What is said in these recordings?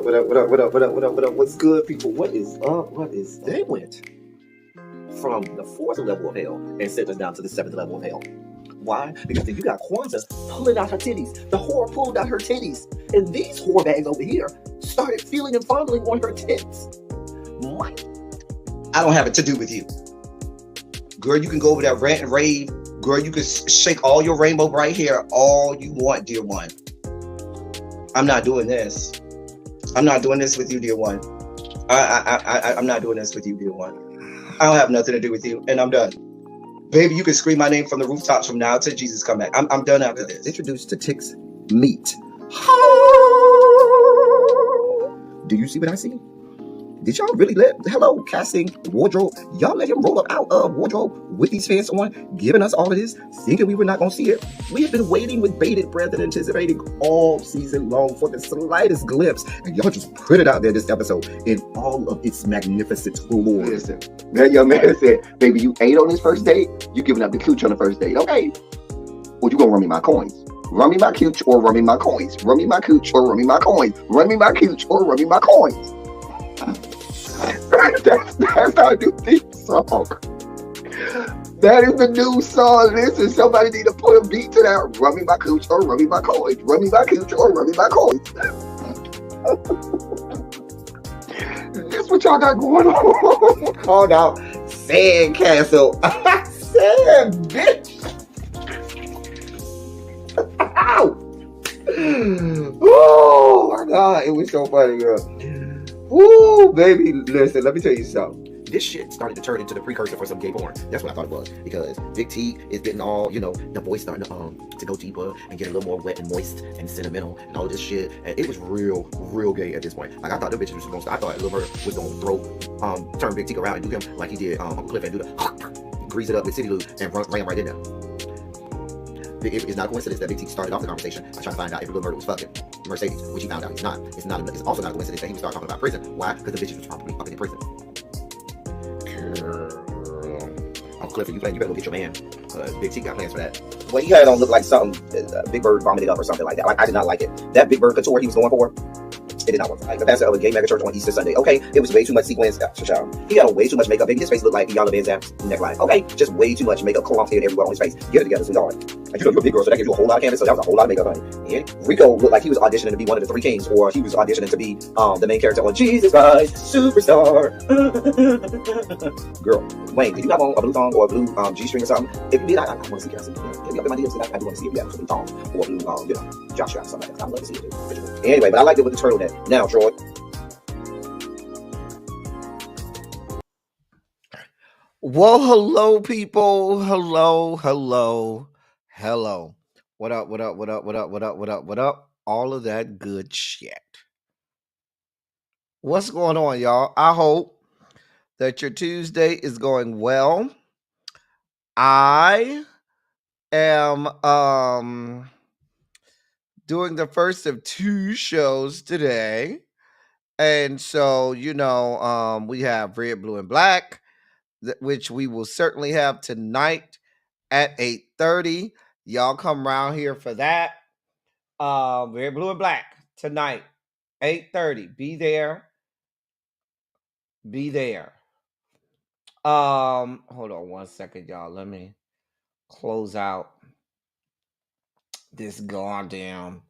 up, what up, what up, what up, what up, what up, what up? What's good, people? What is up? What is that? They went from the 4th level of hell and sent us down to the 7th level of hell. Why? Because then you got Kwanzaa pulling out her titties. The whore pulled out her titties. And these whore bags over here started feeling and fondling on her tits. What? I don't have it to do with you. Girl, you can go over there, rant and rave. Girl, you can shake all your rainbow right here all you want, dear one. I'm not doing this. I'm not doing this with you, dear one. I'm not doing this with you, dear one. I don't have nothing to do with you, and I'm done. Baby, you can scream my name from the rooftops from now till Jesus come back. I'm done after this. Introduced to Tick's meat. Do you see what I see? Did y'all really hello, casting, wardrobe, y'all let him roll up out of wardrobe with these pants on, giving us all of this, thinking we were not going to see it? We have been waiting with bated breath and anticipating all season long for the slightest glimpse, and y'all just put it out there this episode in all of its magnificent glory. Listen, that young man said, baby, you ate on this first date, you giving up the cooch on the first date, okay? Or you gonna run me my coins. Run me my cooch or run me my coins. Run me my cooch or run me my coins. Run me my cooch or run me my coins. That's our new theme song. That is the new song. Listen, somebody need to put a beat to that. Run me my cooch or run me my coins. Run me my cooch or run me my coins. This what y'all got going on. Called out Sandcastle. Sand, bitch. Oh my God, it was so funny, girl. Woo, baby, listen, let me tell you something. This shit started to turn into the precursor for some gay porn. That's what I thought it was. Because Big T is getting all, the voice starting to go deeper and get a little more wet and moist and sentimental and all this shit. And it was real gay at this point. Like, I thought the bitches was going to stop. I thought Lil Murder was going to turn Big T around and do him like he did Uncle Cliff and do the grease it up with City Lou and ran right in there. It's not a coincidence that Big T started off the conversation by trying to find out if Lil Murder was fucking Mercedes, which he found out he's not. It's also not a coincidence that he would start talking about prison. Why? Because the bitches was probably fucking in prison. Girl. Uncle Clifford, you better go get your man. Big T got plans for that. Well, he had it on look like something Big Bird vomited up or something like that. Like, I did not like it. That Big Bird couture he was going for, it did not work. Like, the pastor of a gay mega church on Easter Sunday. Okay, it was way too much sequins. He had on way too much makeup. Baby, his face looked like Yana Van Zam's neckline. Okay, just way too much makeup clumped in everywhere on his face. Get it together, sweetheart. Like, you're a big girl, so that gives you a whole lot of canvas. So that was a whole lot of makeup, honey. And Rico looked like he was auditioning to be one of the 3 kings, or he was auditioning to be the main character on Jesus Christ Superstar. Girl, Wayne, did you have on a blue thong or a blue G-string or something? If you did, I want to see it. Get me up in my DMs, I do want to see if you have a blue thong or a blue, jock strap, something like that. I'd love to see it. Anyway, but I liked it with the turtleneck. Now, Troy. Well, hello, people. Hello. What up? All of that good shit. What's going on, y'all? I hope that your Tuesday is going well. I am doing the first of 2 shows today. And so, we have Red, Blue, and Black, which we will certainly have tonight at 8:30. Y'all come around here for that. Red, Blue, and Black tonight, 8:30. Be there. Hold on one second, y'all. Let me close out this goddamn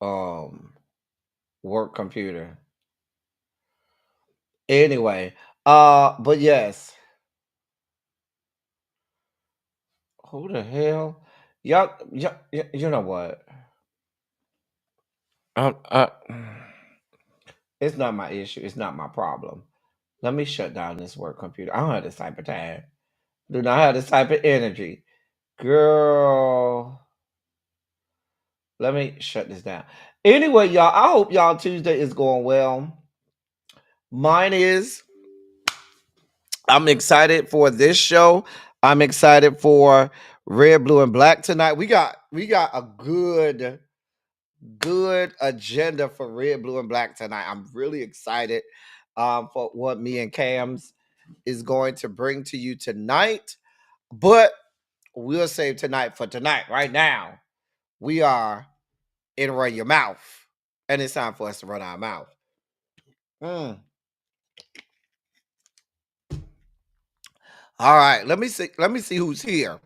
work computer. Anyway, but yes. Who the hell? Y'all, you know what? It's not my issue. It's not my problem. Let me shut down this work computer. I don't have this type of time. Do not have this type of energy. Girl. Let me shut this down. Anyway, y'all, I hope y'all Tuesday is going well. Mine is. I'm excited for this show. I'm excited for Red, Blue, and Black tonight. We got a good agenda for Red, Blue, and Black tonight. I'm really excited for what me and Cams is going to bring to you tonight. But we'll save tonight for tonight. Right now, we are in Run Your Mouth. And it's time for us to run our mouth. All right, let me see who's here.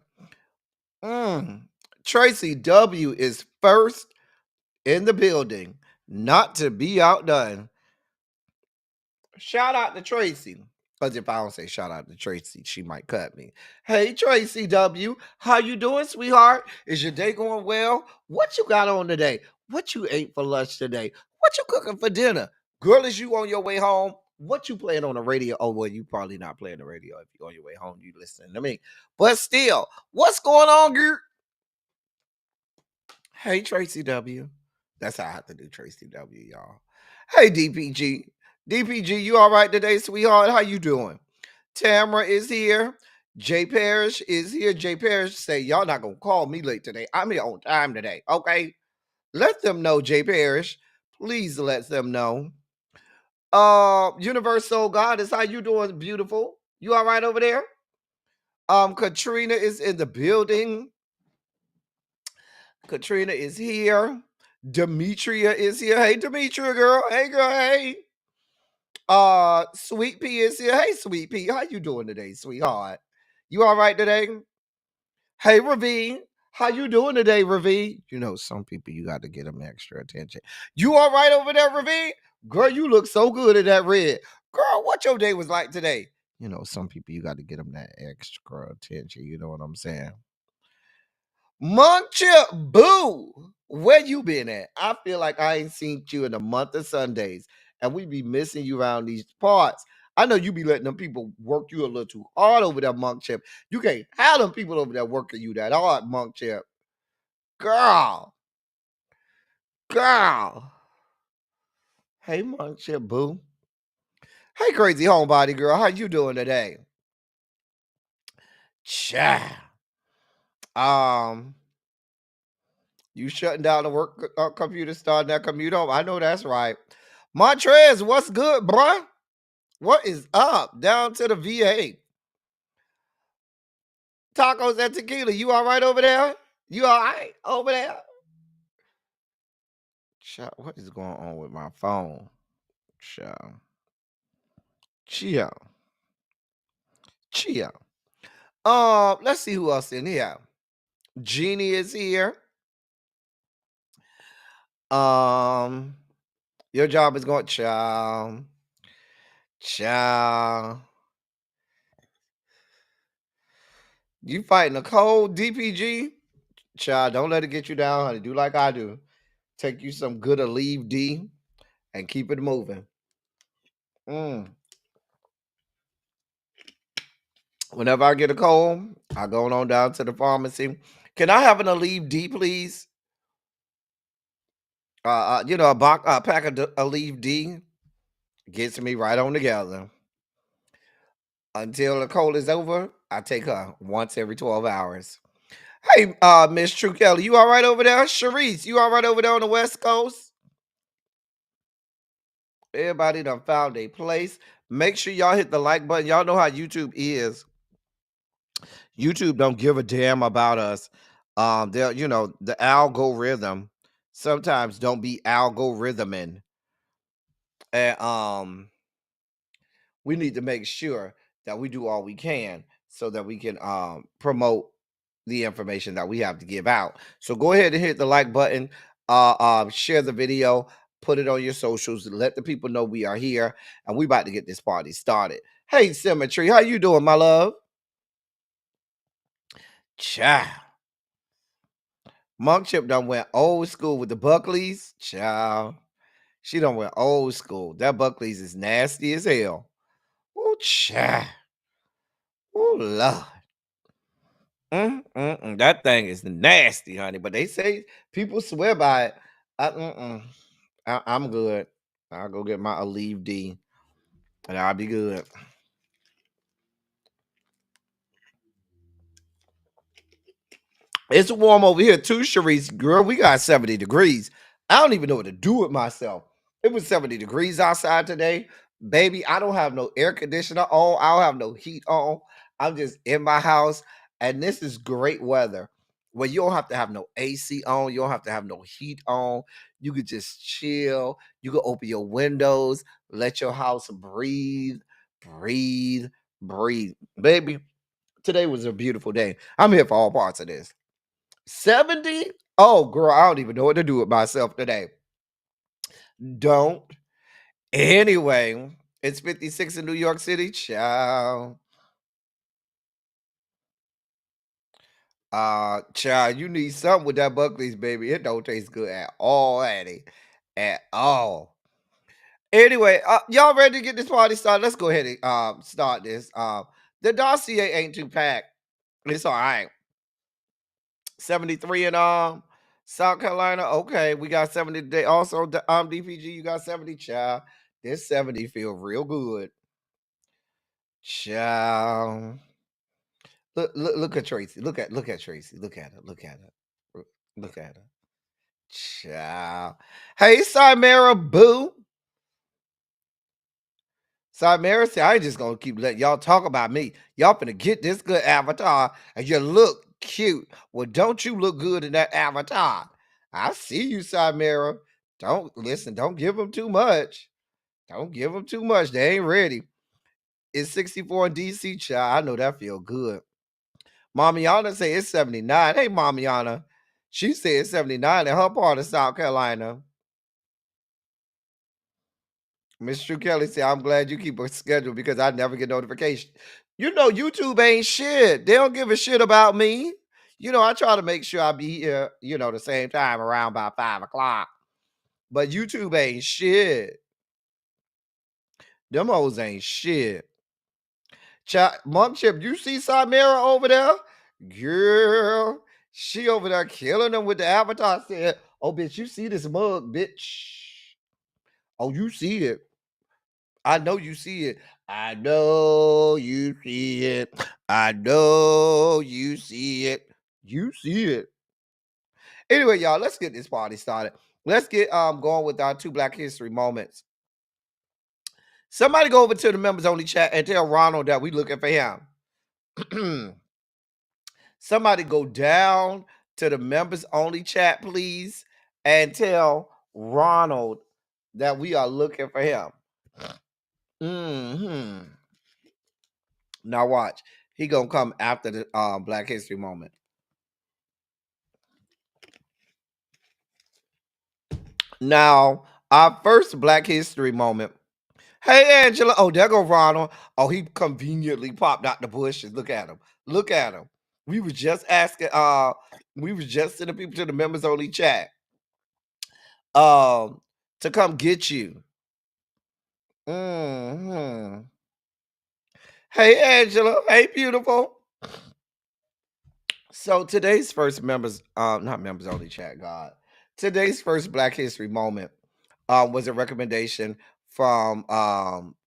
Tracy W is first in the building, not to be outdone. Shout out to Tracy. Because if I don't say shout out to Tracy, she might cut me. Hey, Tracy W. How you doing, sweetheart? Is your day going well? What you got on today? What you ate for lunch today? What you cooking for dinner? Girl, is you on your way home? What you playing on the radio? Oh, well, you probably not playing the radio. If you're on your way home, you listening to me. But still, what's going on, girl? Hey, Tracy W. That's how I have to do Tracy W, y'all. Hey, DPG. DPG, you all right today, sweetheart? How you doing? Tamara is here. Jay Parrish is here. Jay Parrish say, y'all not going to call me late today. I'm here on time today, okay? Let them know, Jay Parrish. Please let them know. Universal Goddess, how you doing, beautiful? You all right over there? Katrina is in the building. Katrina is here. Demetria is here. Hey, Demetria, girl. Hey, girl. Hey. Sweet Pea is here. Hey, Sweet Pea. How you doing today, sweetheart? You all right today? Hey, Ravine. How you doing today, Ravine? You know, some people, you got to get them extra attention. You all right over there, Ravine? Girl, you look so good in that red. Girl, what your day was like today? You know, some people, you got to get them that extra attention. You know what I'm saying? Muncha Boo, where you been at? I feel like I ain't seen you in a month of Sundays, and we be missing you around these parts. I know you be letting them people work you a little too hard over there, Monk Chip. You can't have them people over there working you that hard, Monk Chip. Girl. Hey, Monk Chip Boo. Hey, crazy homebody girl. How you doing today? Cha. You shutting down the work computer, starting that commute home. I know that's right. Montrez, what's good, bruh? What is up? Down to the VA. Tacos and tequila. You all right over there? You all right over there? Child, what is going on with my phone? Child. Chill. Let's see who else in here. Jeannie is here. Your job is going, child. You fighting a cold, DPG? Child, don't let it get you down, honey. Do like I do. Take you some good Aleve D and keep it moving. Whenever I get a cold, I go on down to the pharmacy. Can I have an Aleve D, please? A pack of Aleve D gets me right on together. Until the cold is over, I take her once every 12 hours. Hey, Miss True Kelly, you all right over there? Sharice, you all right over there on the West Coast? Everybody done found a place. Make sure y'all hit the like button. Y'all know how YouTube is. YouTube don't give a damn about us. The algorithm sometimes don't be algorithming. And we need to make sure that we do all we can so that we can promote the information that we have to give out. So go ahead and hit the like button, share the video, put it on your socials, let the people know we are here and we about to get this party started. Hey, Symmetry, how you doing, my love? Child. Monk Chip done went old school with the Buckleys. Child. She done went old school. That Buckley's is nasty as hell. Oh, child. Oh, Lord. That thing is nasty, honey. But they say people swear by it. I'm good. I'll go get my Aleve D, and I'll be good. It's warm over here too, Sharice. Girl, we got 70 degrees. I don't even know what to do with myself. It was 70 degrees outside today. Baby, I don't have no air conditioner on. I don't have no heat on. I'm just in my house, and this is great weather. where you don't have to have no AC on, you don't have to have no heat on. You could just chill. You could open your windows, let your house breathe, breathe, breathe. Baby, today was a beautiful day. I'm here for all parts of this. 70? Oh, girl, I don't even know what to do with myself today. Don't. Anyway, it's 56 in New York City. Ciao. Child, you need something with that Buckley's, baby. It don't taste good at all, Annie. At all. Anyway, y'all ready to get this party started? Let's go ahead and start this. The dossier ain't too packed. It's all right. 73 in South Carolina. Okay, we got 70 today. Also, DPG, you got 70, child. This 70 feel real good. Child. Look at Tracy. Look at Tracy. Look at her. Look at her. Look at her. Child. Hey, Simera Boo. Simera said, I ain't just gonna keep letting y'all talk about me. Y'all finna get this good avatar and you look cute. Well, don't you look good in that avatar? I see you, Simera. Don't give them too much. Don't give them too much. They ain't ready. It's 64 in DC, child. I know that feel good. Mamiana say it's 79. Hey, Mamiana. She said it's 79 in her part of South Carolina. Miss True Kelly said, I'm glad you keep a schedule because I never get notification. You know, YouTube ain't shit. They don't give a shit about me. You know, I try to make sure I be here, the same time around by 5 o'clock. But YouTube ain't shit. Them hoes ain't shit. Mom Chip, you see Samira over there? Girl, she over there killing them with the avatar. Said, oh, bitch, you see this mug, bitch. Oh, you see it. I know you see it. I know you see it. I know you see it. You see it. Anyway, y'all, let's get this party started. Let's get going with our 2 Black History moments. Somebody go over to the members only chat and tell Ronald that we looking for him. Somebody go down to the members only chat, please, and tell Ronald that we are looking for him. Now watch. He gonna come after the Black History moment. Now, our first Black History moment. Hey, Angela. Oh, there go Ronald. Oh, he conveniently popped out the bushes. Look at him. Look at him. We was just asking, we was just sending people to the members only chat to come get you. Hey, Angela. Hey, beautiful. So today's first members, not members only chat, God. Today's first Black History moment was a recommendation from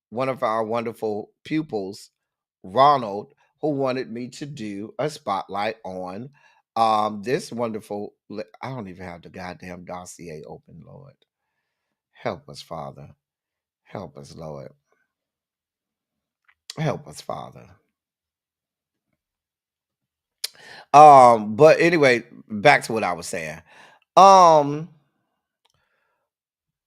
one of our wonderful pupils, Ronald, who wanted me to do a spotlight on this wonderful. I don't even have the goddamn dossier open, Lord. Help us, Father. Help us, Lord. Help us, Father. But anyway, back to what I was saying.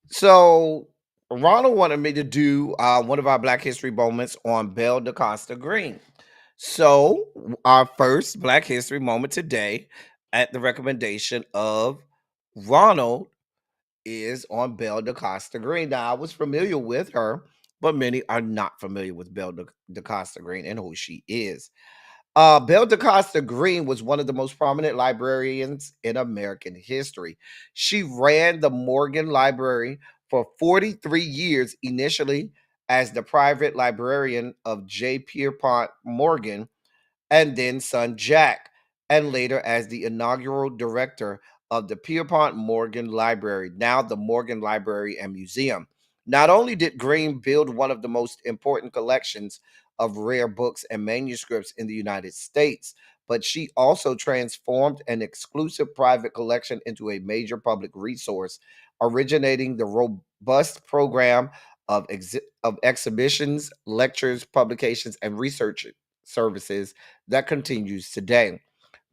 So Ronald wanted me to do one of our Black History moments on Belle DaCosta Green. So our first Black History moment today, at the recommendation of Ronald, is on Belle DaCosta Green. Now, I was familiar with her, but many are not familiar with Belle DaCosta Green and who she is. Belle DaCosta Green was one of the most prominent librarians in American history. She ran the Morgan Library for 43 years, initially as the private librarian of J. Pierpont Morgan and then son Jack, and later as the inaugural director of the Pierpont Morgan Library, now the Morgan Library and Museum. Not only did Green build one of the most important collections of rare books and manuscripts in the United States, but she also transformed an exclusive private collection into a major public resource, originating the robust program of exhibitions, lectures, publications, and research services that continues today.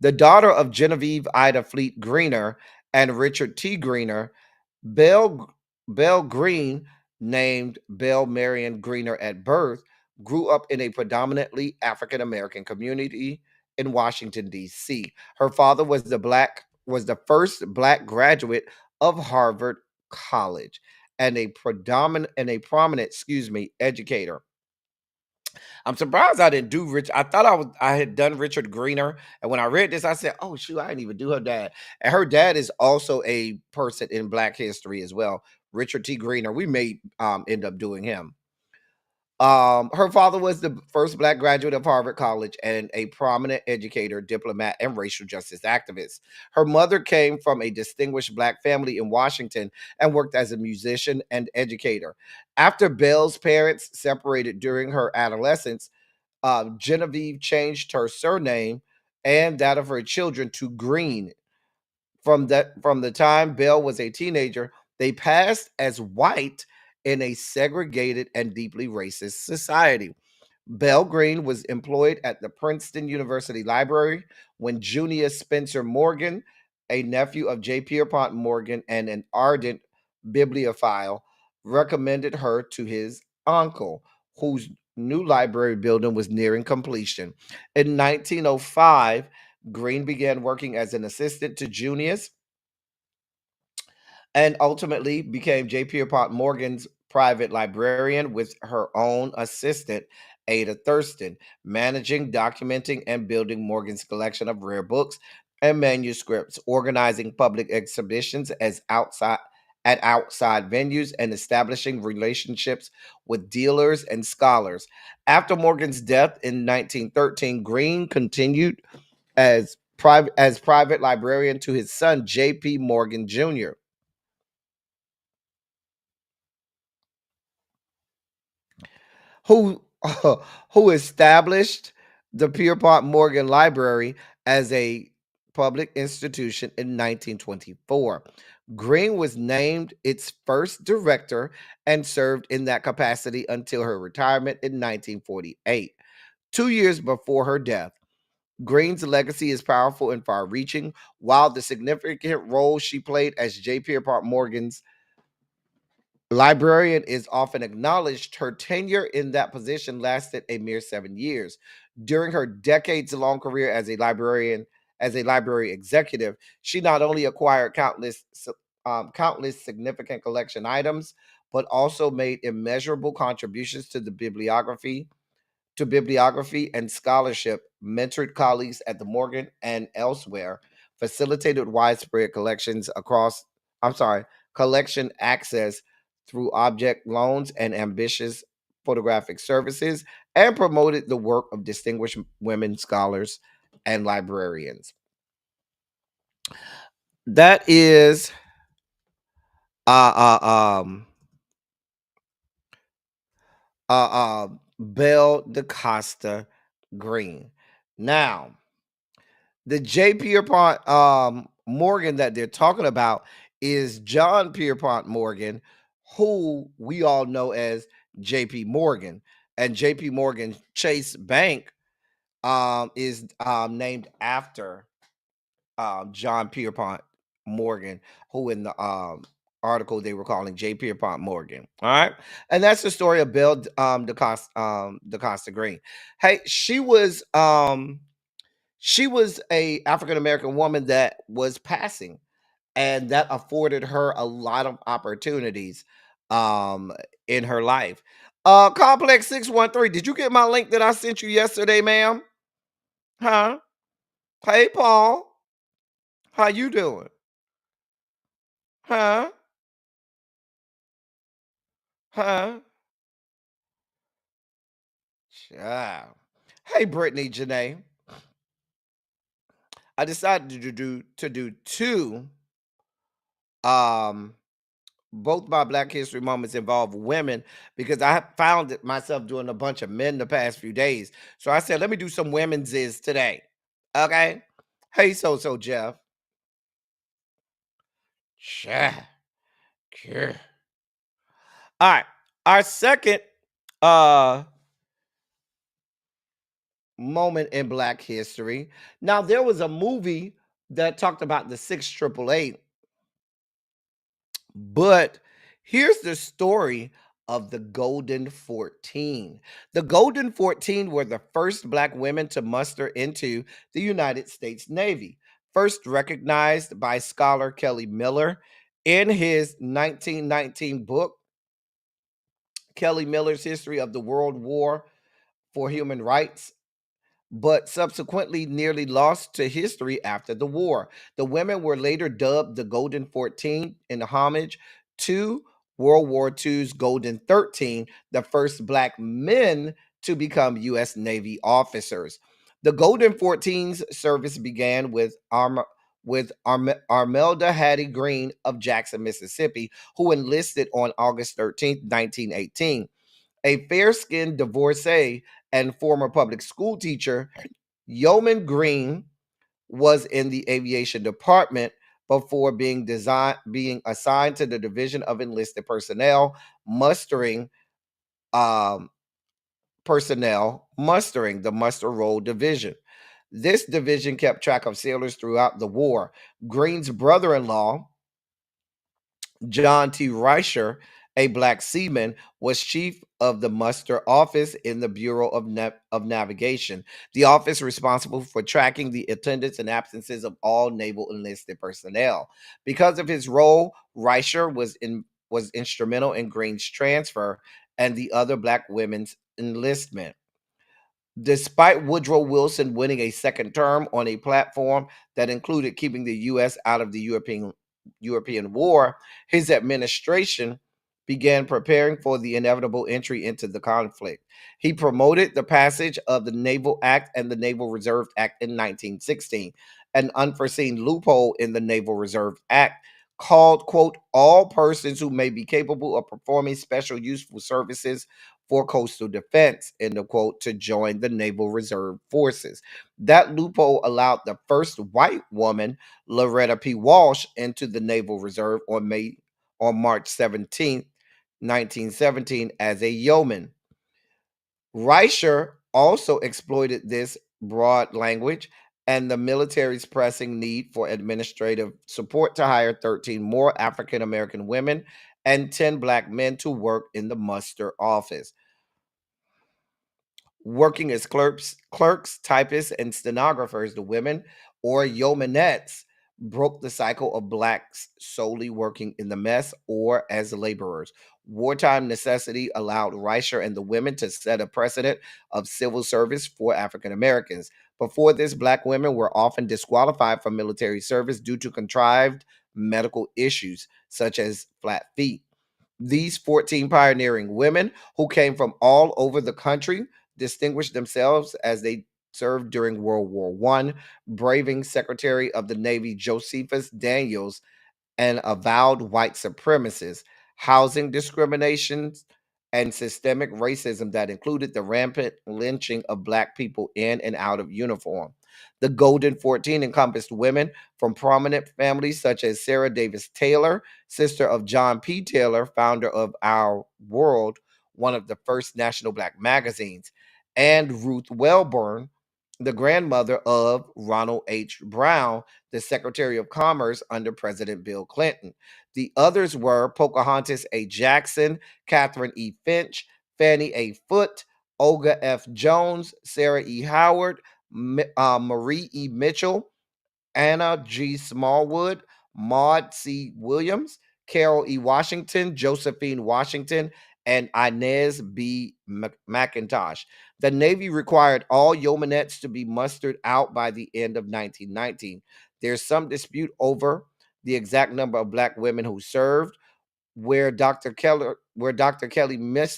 The daughter of Genevieve Ida Fleet Greener and Richard T. Greener, Belle, Belle Green, named Belle Marion Greener at birth, grew up in a predominantly African American community in Washington, D.C. Her father was the first black graduate of Harvard College and a prominent, educator. I'm surprised I didn't do Rich. I thought I had done Richard Greener, and when I read this, I said, "Oh shoot, I didn't even do her dad." And her dad is also a person in Black history as well, Richard T. Greener. We may end up doing him. Her father was the first black graduate of Harvard College and a prominent educator, diplomat, and racial justice activist. Her mother came from a distinguished black family in Washington and worked as a musician and educator. After Belle's parents separated during her adolescence, Genevieve changed her surname and that of her children to Green. From the time Belle was a teenager, they passed as white in a segregated and deeply racist society. Belle Green was employed at the Princeton University Library when Junius Spencer Morgan, a nephew of J. Pierpont Morgan and an ardent bibliophile, recommended her to his uncle, whose new library building was nearing completion. In 1905, Green began working as an assistant to Junius and ultimately became J. Pierpont Morgan's private librarian with her own assistant, Ada Thurston, managing, documenting, and building Morgan's collection of rare books and manuscripts, organizing public exhibitions at outside venues, and establishing relationships with dealers and scholars. After Morgan's death in 1913, Green continued as private librarian to his son J.P. Morgan Jr., who who established the Pierpont Morgan Library as a public institution in 1924. Green was named its first director and served in that capacity until her retirement in 1948. 2 years before her death, Green's legacy is powerful and far reaching. While the significant role she played as J. Pierpont Morgan's librarian is often acknowledged, her tenure in that position lasted a mere 7 years. During her decades-long career as a library executive, she not only acquired countless significant collection items, but also made immeasurable contributions to bibliography and scholarship, mentored colleagues at the Morgan and elsewhere, facilitated widespread collection access through object loans and ambitious photographic services, and promoted the work of distinguished women scholars and librarians. That is uh uh um Belle DaCosta Green. Now, the J. Pierpont Morgan that they're talking about is John Pierpont Morgan, who we all know as J.P. Morgan. And J.P. Morgan Chase Bank is named after John Pierpont Morgan, who in the article they were calling J. Pierpont Morgan. All right. And that's the story of Belle DaCosta Green. Hey, she was a African American woman that was passing, and that afforded her a lot of opportunities um in her life. Complex 613, did you get my link that I sent you yesterday, ma'am? Huh? Hey, Paul, how you doing? Huh? Huh? Child. Hey, Brittany Janae, I decided to do two um both my Black History moments involve women, because I have found it myself doing a bunch of men the past few days. So I said, let me do some women's is today. Okay. Hey, so Jeff. Sure. Sure. All right. Our second uh moment in Black history. Now, there was a movie that talked about the 6888, but here's the story of the Golden 14. The Golden 14 were the first Black women to muster into the United States Navy, first recognized by scholar Kelly Miller in his 1919 book, Kelly Miller's History of the World War for Human Rights, but subsequently nearly lost to history after the war. The women were later dubbed the Golden 14 in homage to World War II's Golden 13, the first Black men to become U.S. Navy officers. The Golden 14's service began with Armelda Hattie Green of Jackson, Mississippi, who enlisted on August 13, 1918. A fair-skinned divorcee and former public school teacher, Yeoman Green was in the aviation department before being assigned to the Division of Enlisted Personnel, mustering the muster roll division. This division kept track of sailors throughout the war. Green's brother-in-law, John T. Reicher, a Black seaman, was chief of the muster office in the Bureau of Navigation, the office responsible for tracking the attendance and absences of all naval enlisted personnel. Because of his role, Reicher was instrumental in Green's transfer and the other Black women's enlistment. Despite Woodrow Wilson winning a second term on a platform that included keeping the U.S. out of the European War, his administration began preparing for the inevitable entry into the conflict. He promoted the passage of the Naval Act and the Naval Reserve Act in 1916. An unforeseen loophole in the Naval Reserve Act called, quote, all persons who may be capable of performing special useful services for coastal defense, end of quote, to join the Naval Reserve Forces. That loophole allowed the first white woman, Loretta P. Walsh, into the Naval Reserve on March 17, 1917, as a yeoman. Reicher also exploited this broad language and the military's pressing need for administrative support to hire 13 more African American women and 10 Black men to work in the muster office. Working as clerks, typists, and stenographers, the women, or yeomanettes, broke the cycle of Blacks solely working in the mess or as laborers. Wartime necessity allowed Reicher and the women to set a precedent of civil service for African Americans. Before this, Black women were often disqualified from military service due to contrived medical issues, such as flat feet. These 14 pioneering women, who came from all over the country, distinguished themselves as they served during World War I, braving Secretary of the Navy Josephus Daniels, an avowed white supremacist, housing discriminations, and systemic racism that included the rampant lynching of Black people in and out of uniform. The Golden 14 encompassed women from prominent families such as Sarah Davis Taylor, sister of John P. Taylor, founder of Our World, one of the first national Black magazines, and Ruth Welborn, the grandmother of Ronald H. Brown, the Secretary of Commerce under President Bill Clinton. The others were Pocahontas A. Jackson, Catherine E. Finch, Fannie A. Foote, Olga F. Jones, Sarah E. Howard, Marie E. Mitchell, Anna G. Smallwood, Maud C. Williams, Carol E. Washington, Josephine Washington, and Inez B. McIntosh. The Navy required all yeomanettes to be mustered out by the end of 1919. There's some dispute over the exact number of Black women who served, where Dr. Kelly Miller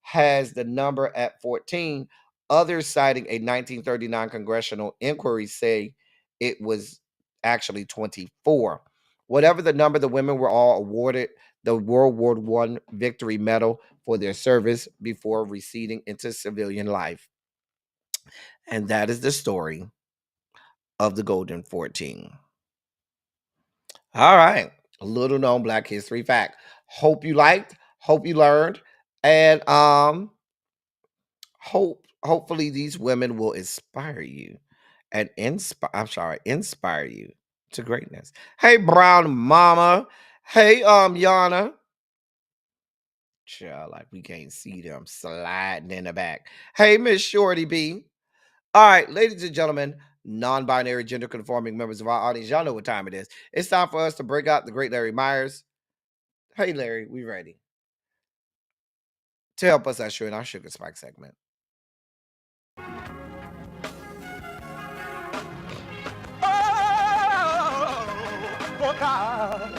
has the number at 14. Others citing a 1939 congressional inquiry say it was actually 24. Whatever the number, the women were all awarded the World War I Victory Medal for their service before receding into civilian life. And that is the story of the Golden 14. All right. A little known Black history fact. Hope you liked, hope you learned, and Hopefully these women will inspire you and inspire you to greatness. Hey, Brown Mama. Hey, Yana. Child, like we can't see them sliding in the back. Hey, Miss Shorty B. All right, ladies and gentlemen, non-binary gender conforming members of our audience, y'all know what time it is. It's time for us to break out the great Larry Myers. Hey, Larry, we ready to help us usher in our Sugar Spike segment. Oh, God.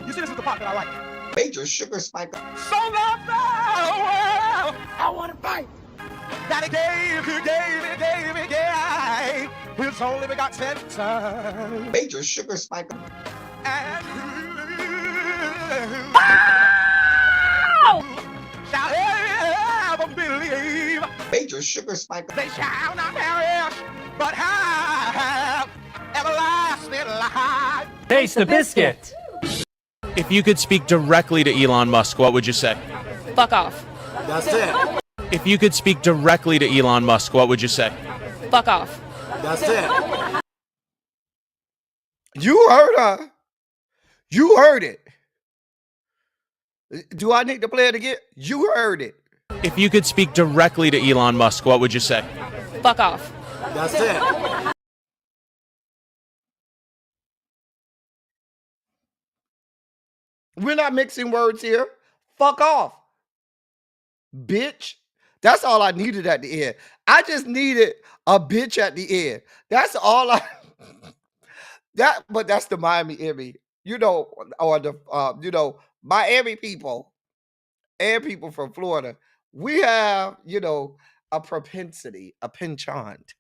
You see, this is the part that I like. Major Sugar Spike. So loved the world. I want to fight. That he gave his only begotten son. Major Sugar Spike. And who shall ever believe? Major Sugar Spike. They shall not perish, but have everlasting life. Taste the biscuit. If you could speak directly to Elon Musk, what would you say? Fuck off. That's it. If you could speak directly to Elon Musk, what would you say? Fuck off. That's it. You heard her. You heard it. Do I need to play it again? You heard it. If you could speak directly to Elon Musk, what would you say? Fuck off. That's it. We're not mixing words here. Fuck off. Bitch. That's all I needed at the end. I just needed a bitch at the end. That's all I but that's the Miami Emmy. You know, or the Miami people and people from Florida. We have, a propensity, a penchant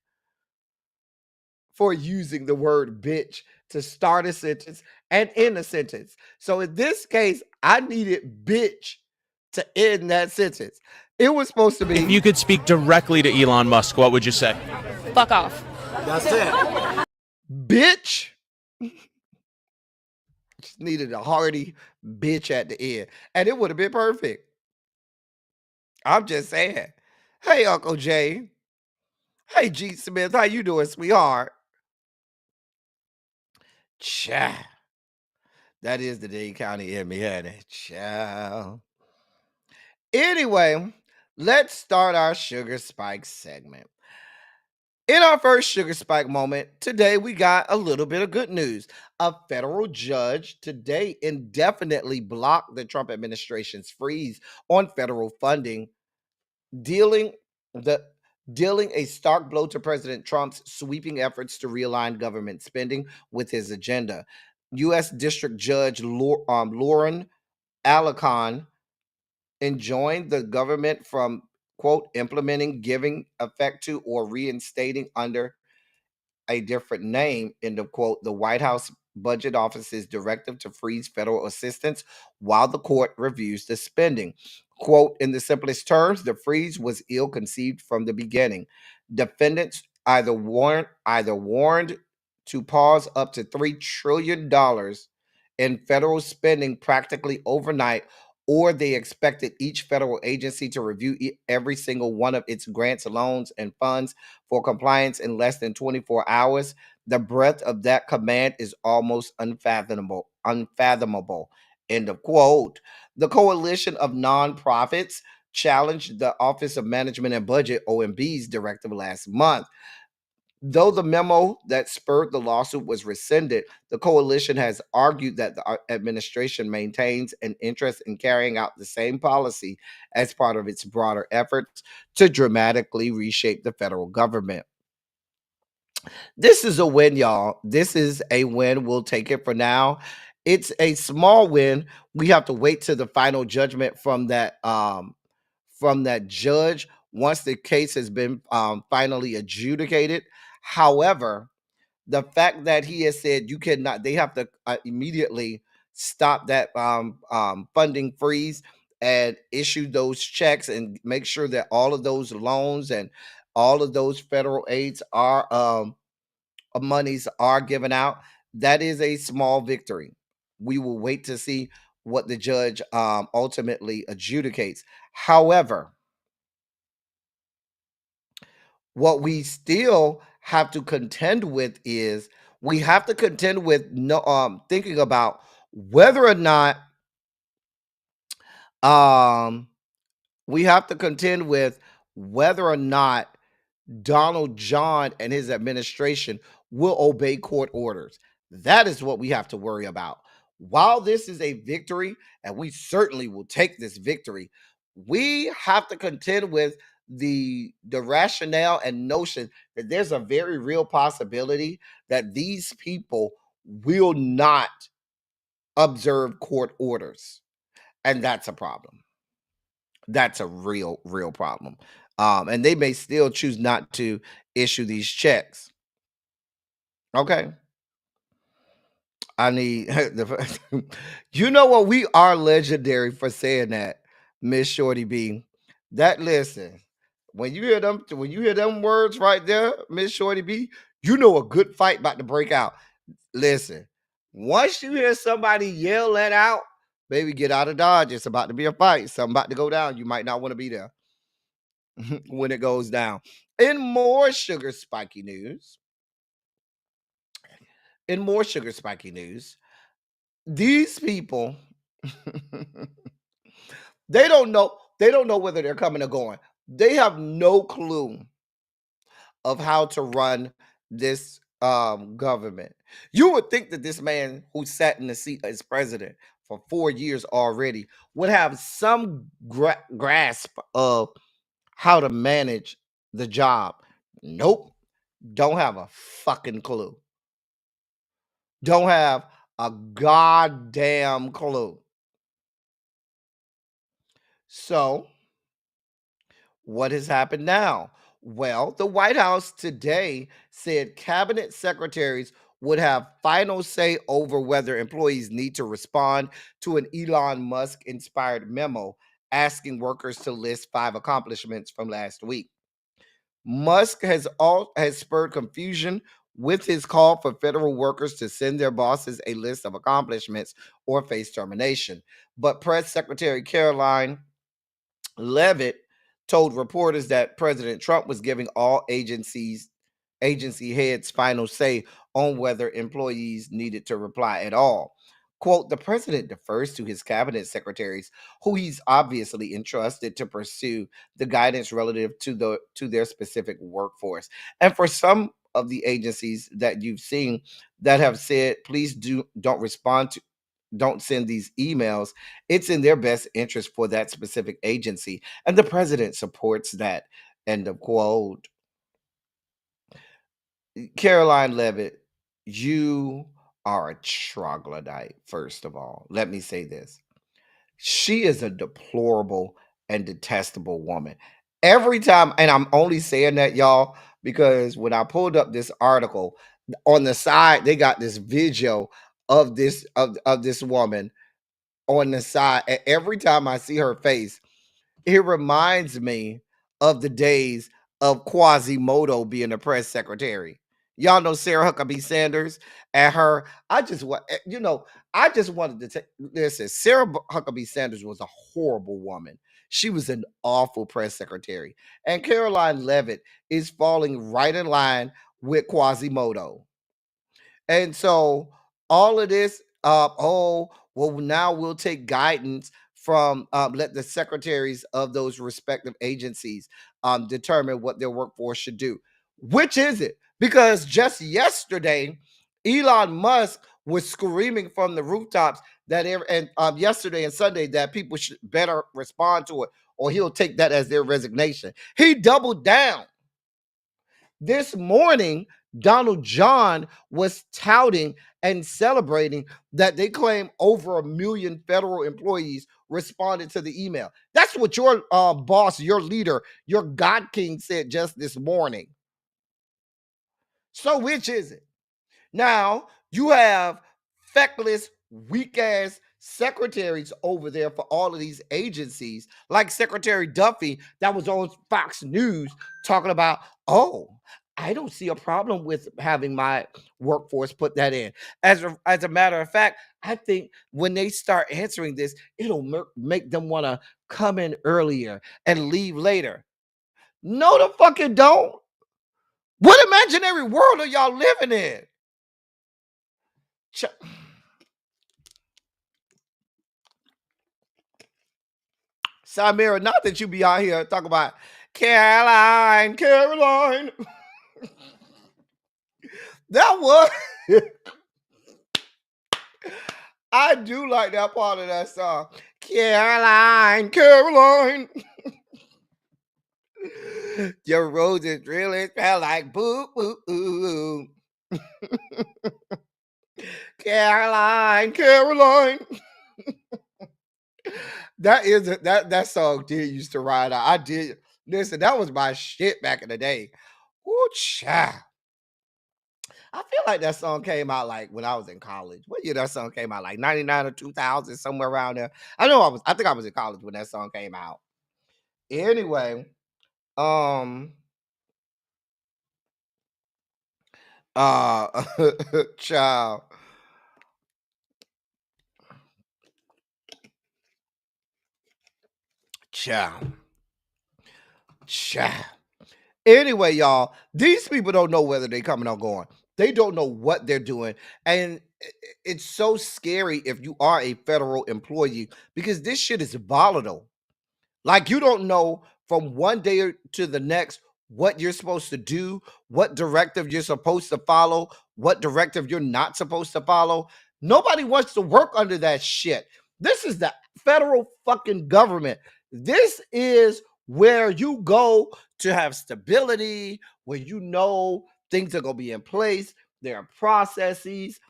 for using the word bitch to start a sentence and end a sentence. So in this case, I needed bitch to end that sentence. It was supposed to be. If you could speak directly to Elon Musk, what would you say? Fuck off. That's it. Bitch. Just needed a hearty bitch at the end. And it would have been perfect. I'm just saying. Hey, Uncle Jay. Hey, G. Smith. How you doing, sweetheart? Child. That is the Dade County Emmy, honey. Child. Anyway, let's start our Sugar Spike segment. In our first Sugar Spike moment, today we got a little bit of good news. A federal judge today indefinitely blocked the Trump administration's freeze on federal funding, dealing a stark blow to President Trump's sweeping efforts to realign government spending with his agenda. U.S. District Judge Lauren Alicon enjoined the government from, quote, implementing, giving effect to, or reinstating under a different name, end of quote, the White House Budget Office's directive to freeze federal assistance while the court reviews the spending. Quote, in the simplest terms, the freeze was ill-conceived from the beginning. Defendants either warned to pause up to $3 trillion in federal spending practically overnight, or they expected each federal agency to review every single one of its grants, loans, and funds for compliance in less than 24 hours. The breadth of that command is almost unfathomable. End of quote. The coalition of nonprofits challenged the Office of Management and Budget, OMB's directive last month. Though the memo that spurred the lawsuit was rescinded, the coalition has argued that the administration maintains an interest in carrying out the same policy as part of its broader efforts to dramatically reshape the federal government. This is a win, y'all. This is a win. We'll take it for now. It's a small win. We have to wait to the final judgment from that judge once the case has been finally adjudicated. However, the fact that he has said you cannot, they have to immediately stop that funding freeze and issue those checks and make sure that all of those loans and all of those federal aids are monies are given out. That is a small victory. We will wait to see what the judge ultimately adjudicates. However, What we still have to contend with is we have to contend with thinking about whether or not we have to contend with whether or not Donald John and his administration will obey court orders. That is what we have to worry about. While this is a victory, and we certainly will take this victory, we have to contend with the rationale and notion that there's a very real possibility that these people will not observe court orders. And that's a problem. That's a real problem. And they may still choose not to issue these checks. Okay. I need you know what? We are legendary for saying that, Miss Shorty B. That listen, when you hear them words right there, Miss Shorty B, you know a good fight about to break out. Listen, once you hear somebody yell that out, baby, get out of Dodge. It's about to be a fight. Something about to go down. You might not want to be there when it goes down. In more sugar spiky news, these people they don't know whether they're coming or going. They have no clue of how to run this government. You would think that this man who sat in the seat as president for 4 years already would have some grasp of how to manage the job. Nope. Don't have a fucking clue. Don't have a goddamn clue. So, what has happened now? Well, the White House today said cabinet secretaries would have final say over whether employees need to respond to an Elon Musk inspired memo asking workers to list 5 accomplishments from last week. Musk has spurred confusion with his call for federal workers to send their bosses a list of accomplishments or face termination. But Press Secretary Caroline Leavitt told reporters that President Trump was giving all agency heads final say on whether employees needed to reply at all. Quote, the president defers to his cabinet secretaries, who he's obviously entrusted to pursue the guidance relative to their specific workforce. And for some of the agencies that you've seen that have said, please don't send these emails, it's in their best interest for that specific agency. And the president supports that. End of quote. Caroline Leavitt, you are a troglodyte, first of all. Let me say this. She is a deplorable and detestable woman. Every time, and I'm only saying that, y'all, because when I pulled up this article, on the side, they got this video of this woman on the side. And every time I see her face, it reminds me of the days of Quasimodo being a press secretary. Y'all know Sarah Huckabee Sanders and her. I just wanted to take listen. Sarah Huckabee Sanders was a horrible woman. She was an awful press secretary. And Caroline Leavitt is falling right in line with Quasimodo. And so all of this, now we'll take guidance from let the secretaries of those respective agencies determine what their workforce should do. Which is it? Because just yesterday, Elon Musk was screaming from the rooftops that yesterday and Sunday that people should better respond to it, or he'll take that as their resignation. He doubled down. This morning, Donald John was touting and celebrating that they claim over 1 million federal employees responded to the email. That's what your boss, your leader, your God King said just this morning. So which is it? Now, you have feckless, weak-ass secretaries over there for all of these agencies, like Secretary Duffy that was on Fox News talking about, I don't see a problem with having my workforce put that in. As a matter of fact, I think when they start answering this, it'll make them want to come in earlier and leave later. No, the fuck it don't. What imaginary world are y'all living in? Samira, not that you be out here talking about Caroline. That was I do like that part of that song. Caroline. Your roses really smell like boo boo boo. Caroline. That song did used to ride out. I did listen, that was my shit back in the day. Ooh, child. I feel like that song came out like when I was in college. What year that song came out? Like 99 or 2000, somewhere around there. I think I was in college when that song came out. Anyway, uh child. Child. Child. Anyway, y'all, these people don't know whether they're coming or going. They don't know what they're doing. And it's so scary if you are a federal employee because this shit is volatile. Like you don't know from one day to the next what you're supposed to do, what directive you're supposed to follow, what directive you're not supposed to follow. Nobody wants to work under that shit. This is the federal fucking government. This is where you go to have stability, where you know things are going to be in place. There are processes,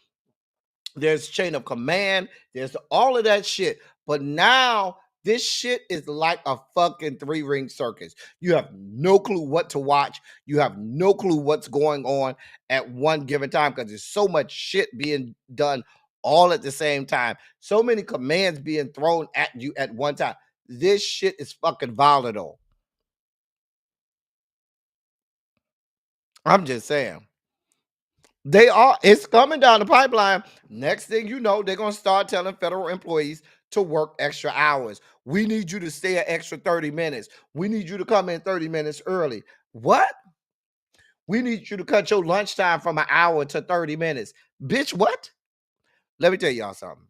there's chain of command, there's all of that shit. But now this shit is like a fucking three-ring circus. You have no clue what to watch. You have no clue what's going on at one given time because there's so much shit being done all at the same time. So many commands being thrown at you at one time. This shit is fucking volatile. I'm just saying. It's coming down the pipeline. Next thing you know, they're going to start telling federal employees to work extra hours. We need you to stay an extra 30 minutes. We need you to come in 30 minutes early. What? We need you to cut your lunchtime from an hour to 30 minutes. Bitch, what? Let me tell y'all something.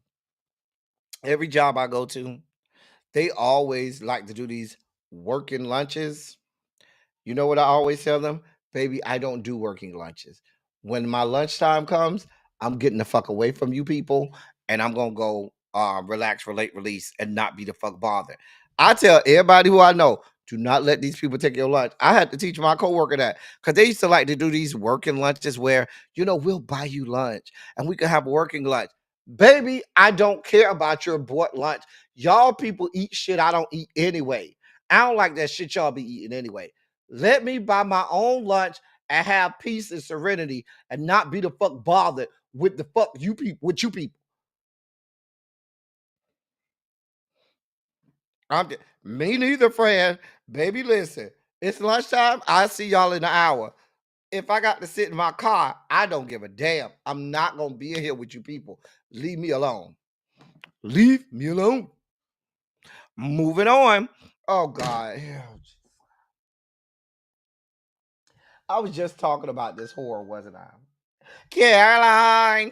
Every job I go to, they always like to do these working lunches. You know what I always tell them? Baby, I don't do working lunches. When my lunchtime comes, I'm getting the fuck away from you people and I'm going to go relax, relate, release, and not be the fuck bothered. I tell everybody who I know, do not let these people take your lunch. I had to teach my coworker that because they used to like to do these working lunches where, we'll buy you lunch and we can have a working lunch. Baby, I don't care about your bought lunch. Y'all people eat shit I don't eat anyway. I don't like that shit y'all be eating anyway. Let me buy my own lunch and have peace and serenity and not be the fuck bothered with the fuck you people, with you people. Me neither, friend. Baby, listen. It's lunchtime. I see y'all in an hour. If I got to sit in my car, I don't give a damn. I'm not going to be in here with you people. Leave me alone. Leave me alone. Moving on. Oh, God. I was just talking about this horror, wasn't I? Caroline.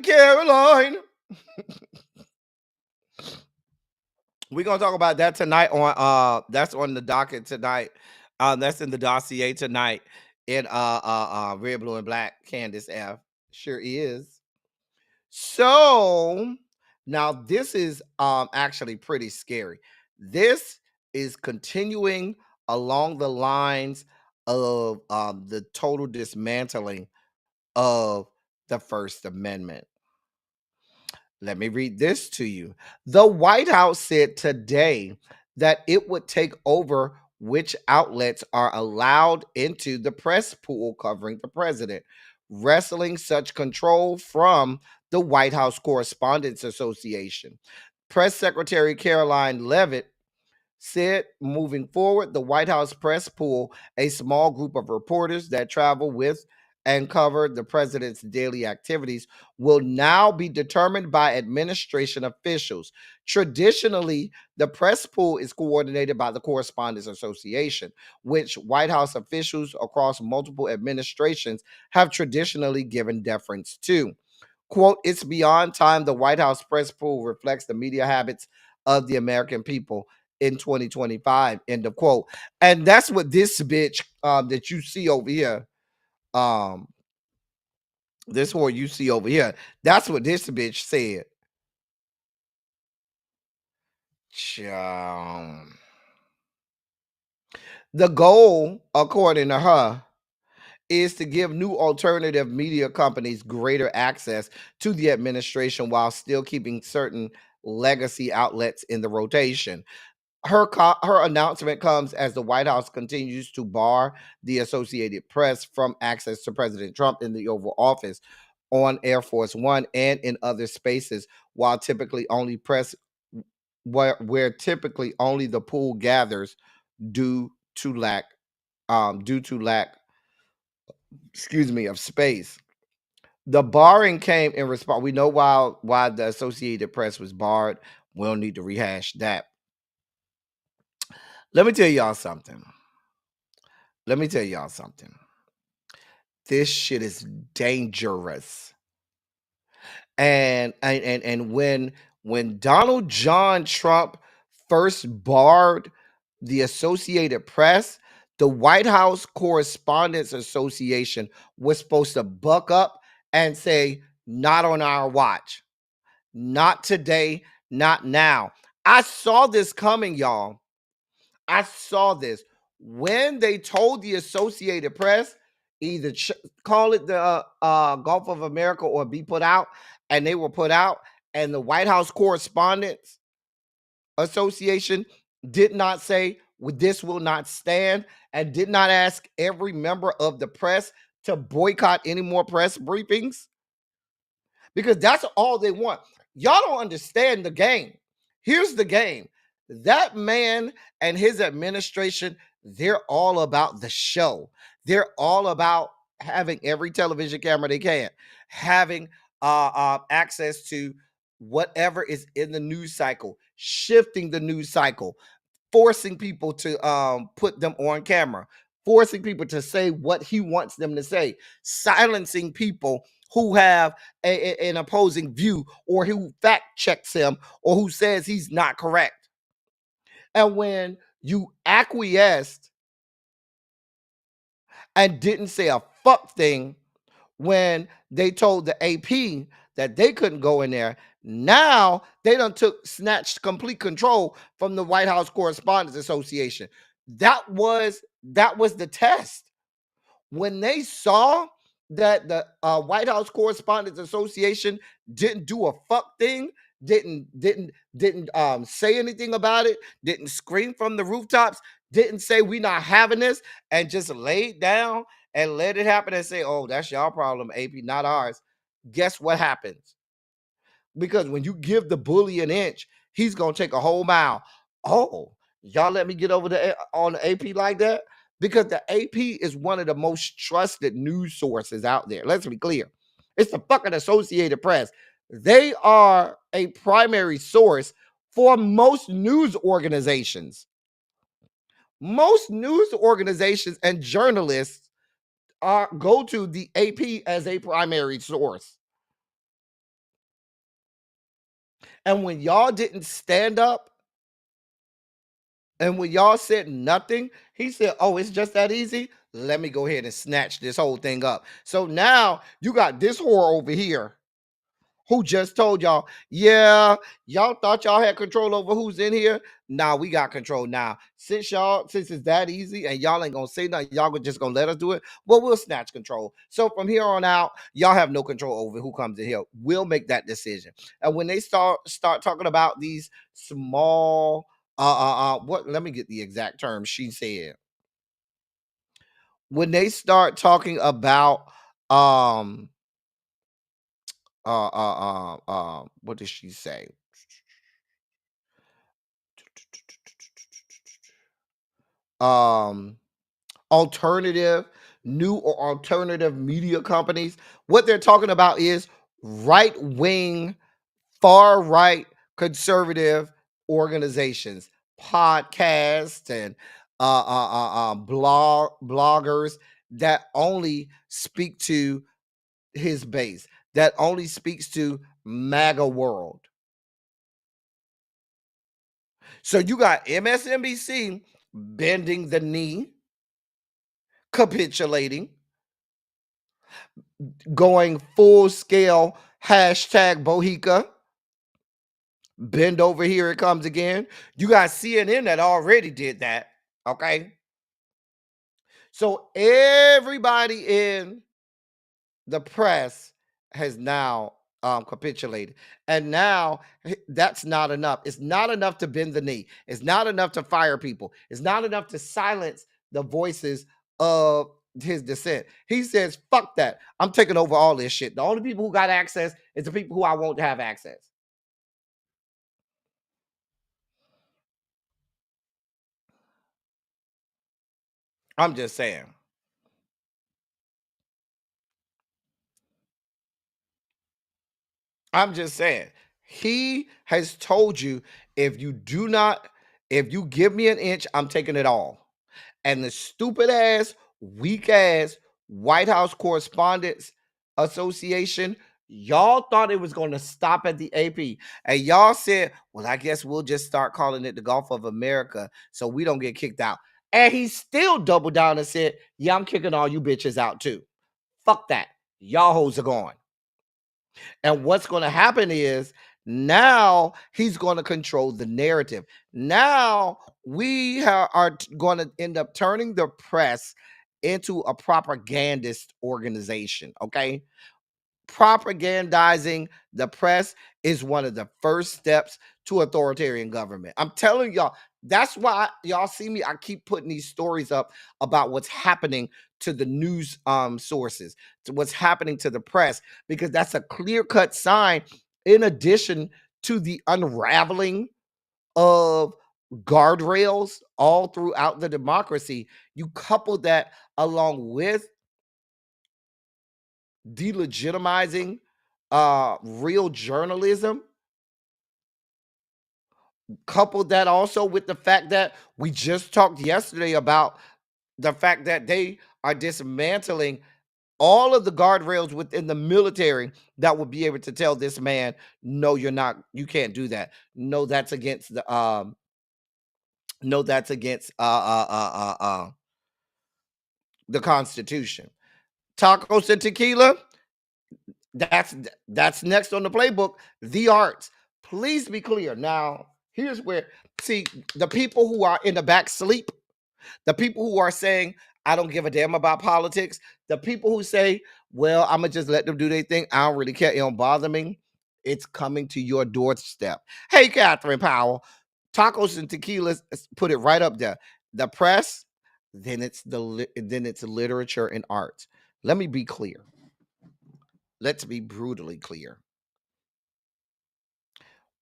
We're gonna talk about that tonight on that's on the docket tonight. That's in the dossier tonight in Red, Blue, and Black. Candace F. Sure is. So now this is actually pretty scary. This is continuing along the lines of the total dismantling of the First Amendment. Let me read this to you. The White House said today that it would take over which outlets are allowed into the press pool covering the president, wresting such control from the White House Correspondents Association. Press Secretary Caroline Leavitt said moving forward, the White House press pool, a small group of reporters that travel with and cover the president's daily activities will now be determined by administration officials. Traditionally, the press pool is coordinated by the Correspondents Association, which White House officials across multiple administrations have traditionally given deference to. Quote, it's beyond time the White House press pool reflects the media habits of the American people in 2025, end of quote. And that's what this bitch that you see over here, this whore you see over here, that's what this bitch said. The goal, according to her, is to give new alternative media companies greater access to the administration while still keeping certain legacy outlets in the rotation. Her announcement comes as the White House continues to bar the Associated Press from access to President Trump in the Oval Office, on Air Force One, and in other spaces, while typically only press where typically only the pool gathers due to lack of space. The barring came in response. We know why the Associated Press was barred. We don't need to rehash that. Let me tell y'all something. This shit is dangerous. And when Donald John Trump first barred the Associated Press, the White House Correspondents Association was supposed to buck up and say, not on our watch. Not today, not now. I saw this coming, y'all. I saw this. When they told the Associated Press, either call it the Gulf of America or be put out, and they were put out, and the White House Correspondents Association did not say, this will not stand, and did not ask every member of the press to boycott any more press briefings, because that's all they want. Y'all don't understand the game. Here's the game. That man and his administration, they're all about the show. They're all about having every television camera they can, having access to whatever is in the news cycle, shifting the news cycle, forcing people to put them on camera, forcing people to say what he wants them to say, silencing people who have an opposing view, or who fact checks him, or who says he's not correct. And when you acquiesced and didn't say a fuck thing when they told the AP that they couldn't go in there, now they done snatched complete control from the White House Correspondents Association. That was the test. When they saw that the White House Correspondents Association didn't do a fuck thing, didn't say anything about it, didn't scream from the rooftops, didn't say we not having this, and just laid down and let it happen and say, oh, that's y'all problem, AP, not ours. Guess what happens? Because when you give the bully an inch, he's gonna take a whole mile. Oh, y'all let me get over on the AP like that? Because the AP is one of the most trusted news sources out there. Let's be clear. It's the fucking Associated Press. They are a primary source for most news organizations. Most news organizations and journalists go to the AP as a primary source. And when y'all didn't stand up, and when y'all said nothing, he said, oh, it's just that easy? Let me go ahead and snatch this whole thing up. So now you got this whore over here who just told y'all, yeah, y'all thought y'all had control over who's in here. Nah, we got control now. Since it's that easy and y'all ain't gonna say nothing, y'all just gonna let us do it. Well, we'll snatch control. So from here on out, y'all have no control over who comes in here. We'll make that decision. And when they start talking about these small, let me get the exact term she said. When they start talking about what did she say? Alternative new or alternative media companies. What they're talking about is right-wing, far-right conservative organizations, podcasts, and bloggers that only speak to his base, that only speaks to MAGA world. So you got MSNBC bending the knee, capitulating, going full scale #Bohica. Bend over, here it comes again. You got CNN that already did that. Okay. So everybody in the press has now capitulated. And now that's not enough. It's not enough to bend the knee. It's not enough to fire people. It's not enough to silence the voices of his dissent. He says, fuck that. I'm taking over all this shit. The only people who got access is the people who I want to have access. I'm just saying. I'm just saying. He has told you, if you give me an inch, I'm taking it all. And the stupid ass, weak ass White House Correspondents Association, y'all thought it was going to stop at the AP. And y'all said, well, I guess we'll just start calling it the Gulf of America so we don't get kicked out. And he still doubled down and said, yeah, I'm kicking all you bitches out too. Fuck that. Y'all hoes are gone. And what's going to happen is now he's going to control the narrative. Now we are going to end up turning the press into a propagandist organization. Okay. Propagandizing the press is one of the first steps to authoritarian government. I'm telling y'all, that's why y'all see me. I keep putting these stories up about what's happening to the news sources, to what's happening to the press, because that's a clear-cut sign, in addition to the unraveling of guardrails all throughout the democracy. You couple that along with delegitimizing real journalism, couple that also with the fact that we just talked yesterday about the fact that they are dismantling all of the guardrails within the military that would be able to tell this man, no, you're not, you can't do that. No, that's against the the Constitution. Tacos and tequila, that's next on the playbook. The arts. Please be clear. Now, here's where, see, the people who are in the back sleep, the people who are saying, I don't give a damn about politics, the people who say, well, I'm going to just let them do their thing, I don't really care, it don't bother me, it's coming to your doorstep. Hey, Catherine Powell, tacos and tequilas, put it right up there. The press, then it's literature and art. Let me be clear. Let's be brutally clear.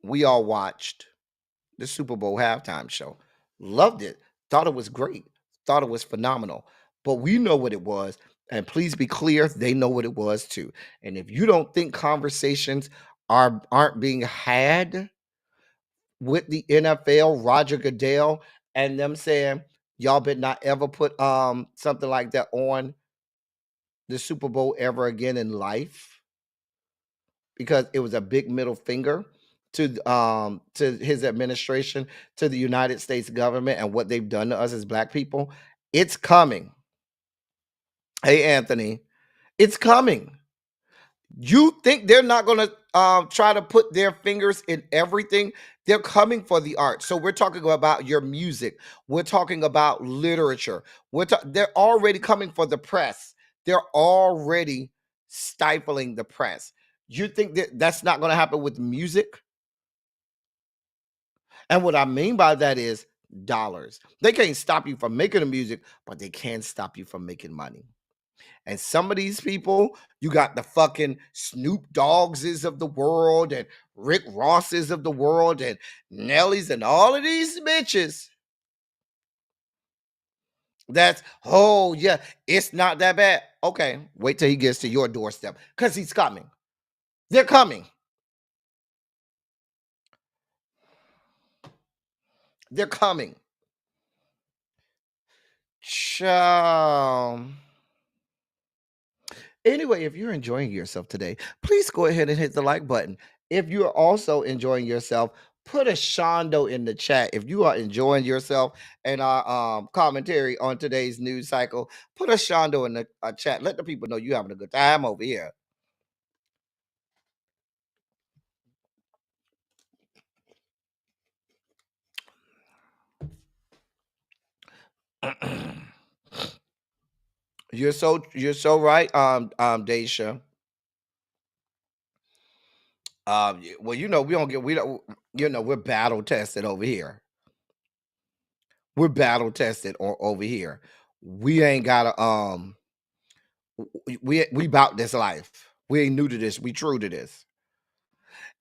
We all watched the Super Bowl halftime show. Loved it. Thought it was great. Thought it was phenomenal. But we know what it was. And please be clear, they know what it was too. And if you don't think conversations aren't being had with the NFL, Roger Goodell, and them saying, y'all better not ever put something like that on the Super Bowl ever again in life, because it was a big middle finger to his administration, to the United States government, and what they've done to us as Black people. It's coming. Hey, Anthony, it's coming. You think they're not going to try to put their fingers in everything? They're coming for the art. So we're talking about your music. We're talking about literature. They're already coming for the press. They're already stifling the press. You think that's not going to happen with music? And what I mean by that is dollars. They can't stop you from making the music, but they can stop you from making money. And some of these people, you got the fucking Snoop Doggses of the world and Rick Rosses of the world and Nellies and all of these bitches That's, oh yeah, it's not that bad. Okay, wait till he gets to your doorstep, because he's coming. They're coming. They're coming. Ciao. Anyway, if you're enjoying yourself today, please go ahead and hit the like button. If you're also enjoying yourself, put a shondo in the chat. If you are enjoying yourself and our commentary on today's news cycle, put a shondo in the chat. Let the people know you're having a good time over here. You're so right, Daisha. Well, we don't, we're battle tested over here. We're battle tested over here. We ain't gotta we about this life. We ain't new to this. We true to this.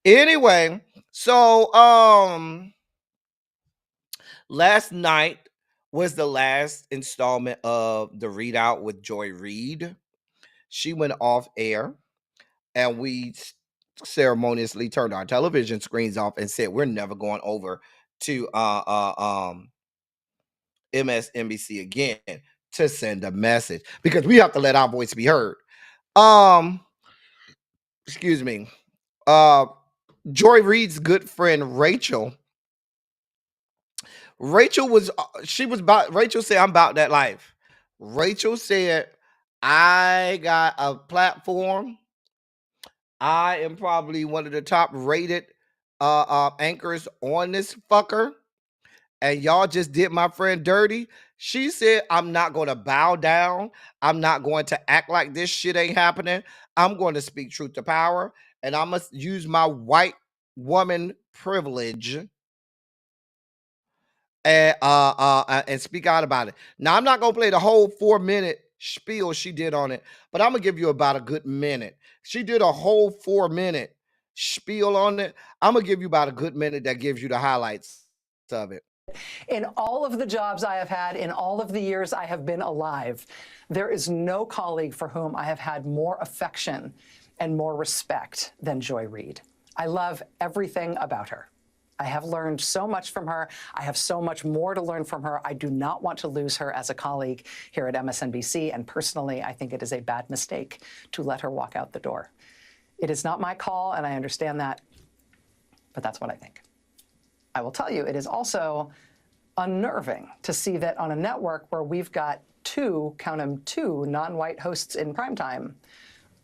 Anyway, so last night was the last installment of the readout with Reid. She went off air, and we ceremoniously turned our television screens off and said we're never going over to MSNBC again to send a message, because we have to let our voice be heard. Excuse me. Joy Reid's good friend Rachel said, I'm about that life. Rachel said, I got a platform. I am probably one of the top rated anchors on this fucker, and y'all just did my friend dirty. She said, I'm not going to bow down. I'm not going to act like this shit ain't happening. I'm going to speak truth to power, and I must use my white woman privilege and speak out about it. Now, I'm not going to play the whole 4-minute spiel she did on it, but I'm going to give you about a good minute. She did a whole 4-minute spiel on it. I'm going to give you about a good minute that gives you the highlights of it. In all of the jobs I have had, in all of the years I have been alive, there is no colleague for whom I have had more affection and more respect than Joy Reid. I love everything about her. I have learned so much from her. I have so much more to learn from her. I do not want to lose her as a colleague here at MSNBC, and personally, I think it is a bad mistake to let her walk out the door. It is not my call, and I understand that, but that's what I think. I will tell you, it is also unnerving to see that on a network where we've got two non-white hosts in primetime,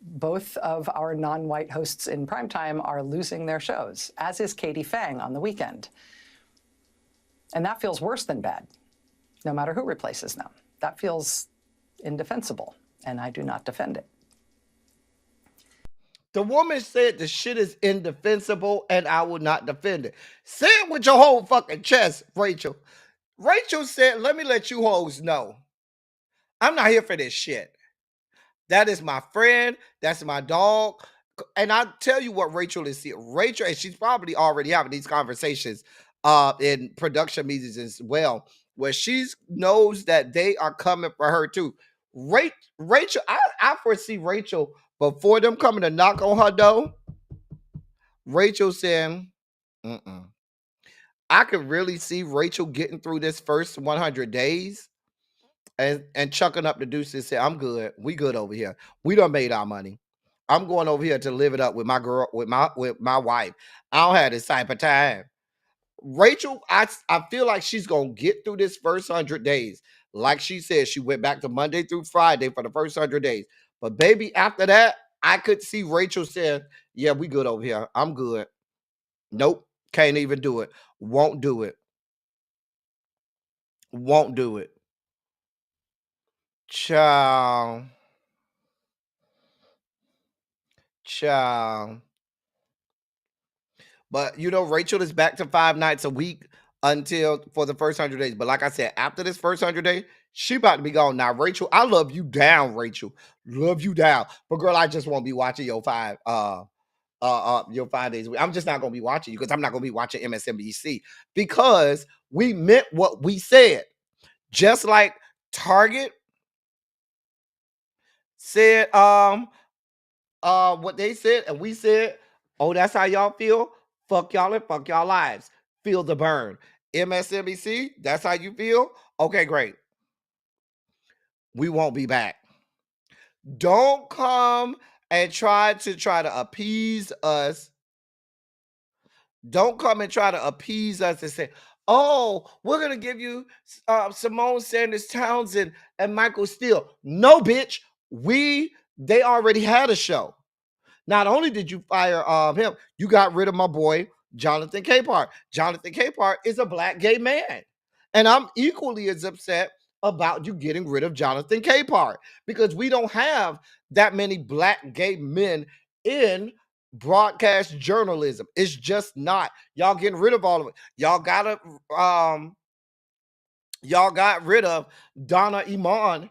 both of our non-white hosts in primetime are losing their shows, as is Katie Fang on the weekend. And that feels worse than bad, no matter who replaces them. That feels indefensible, and I do not defend it. The woman said the shit is indefensible, and I will not defend it. Say it with your whole fucking chest, Rachel. Rachel said, let me let you hoes know, I'm not here for this shit. That is my friend. That's my dog. And I tell you what Rachel is here. Rachel, and she's probably already having these conversations in production meetings as well, where she knows that they are coming for her too. Rachel, I foresee Rachel, before them coming to knock on her door, Rachel saying, I could really see Rachel getting through this first 100 days and chucking up the deuces, say, I'm good. We good over here. We done made our money. I'm going over here to live it up with my girl, with my wife. I don't have this type of time. Rachel, I feel like she's going to get through this first 100 days. Like she said, she went back to Monday through Friday for the first 100 days. But baby, after that, I could see Rachel saying, yeah, we good over here. I'm good. Nope. Can't even do it. Won't do it. Won't do it. Child. But Rachel is back to 5 nights a week for the first 100 days. But like I said, after this first 100 days, she about to be gone. Now, Rachel, I love you down, Rachel. Love you down. But girl, I just won't be watching your 5 days a week. I'm just not gonna be watching you, because I'm not gonna be watching MSNBC, because we meant what we said. Just like Target said what they said, and we said, oh, that's how y'all feel? Fuck y'all and fuck y'all lives. Feel the burn. MSNBC, that's how you feel? Okay, great. We won't be back. Don't come and try to appease us. Don't come and try to appease us and say, oh, we're going to give you Simone Sanders Townsend and Michael Steele. No, bitch. They already had a show. Not only did you fire him, you got rid of my boy, Jonathan Capehart. Jonathan Capehart is a black gay man. And I'm equally as upset about you getting rid of Jonathan Capehart because we don't have that many black gay men in broadcast journalism. It's just not. Y'all getting rid of all of it. Y'all got rid of Donna Iman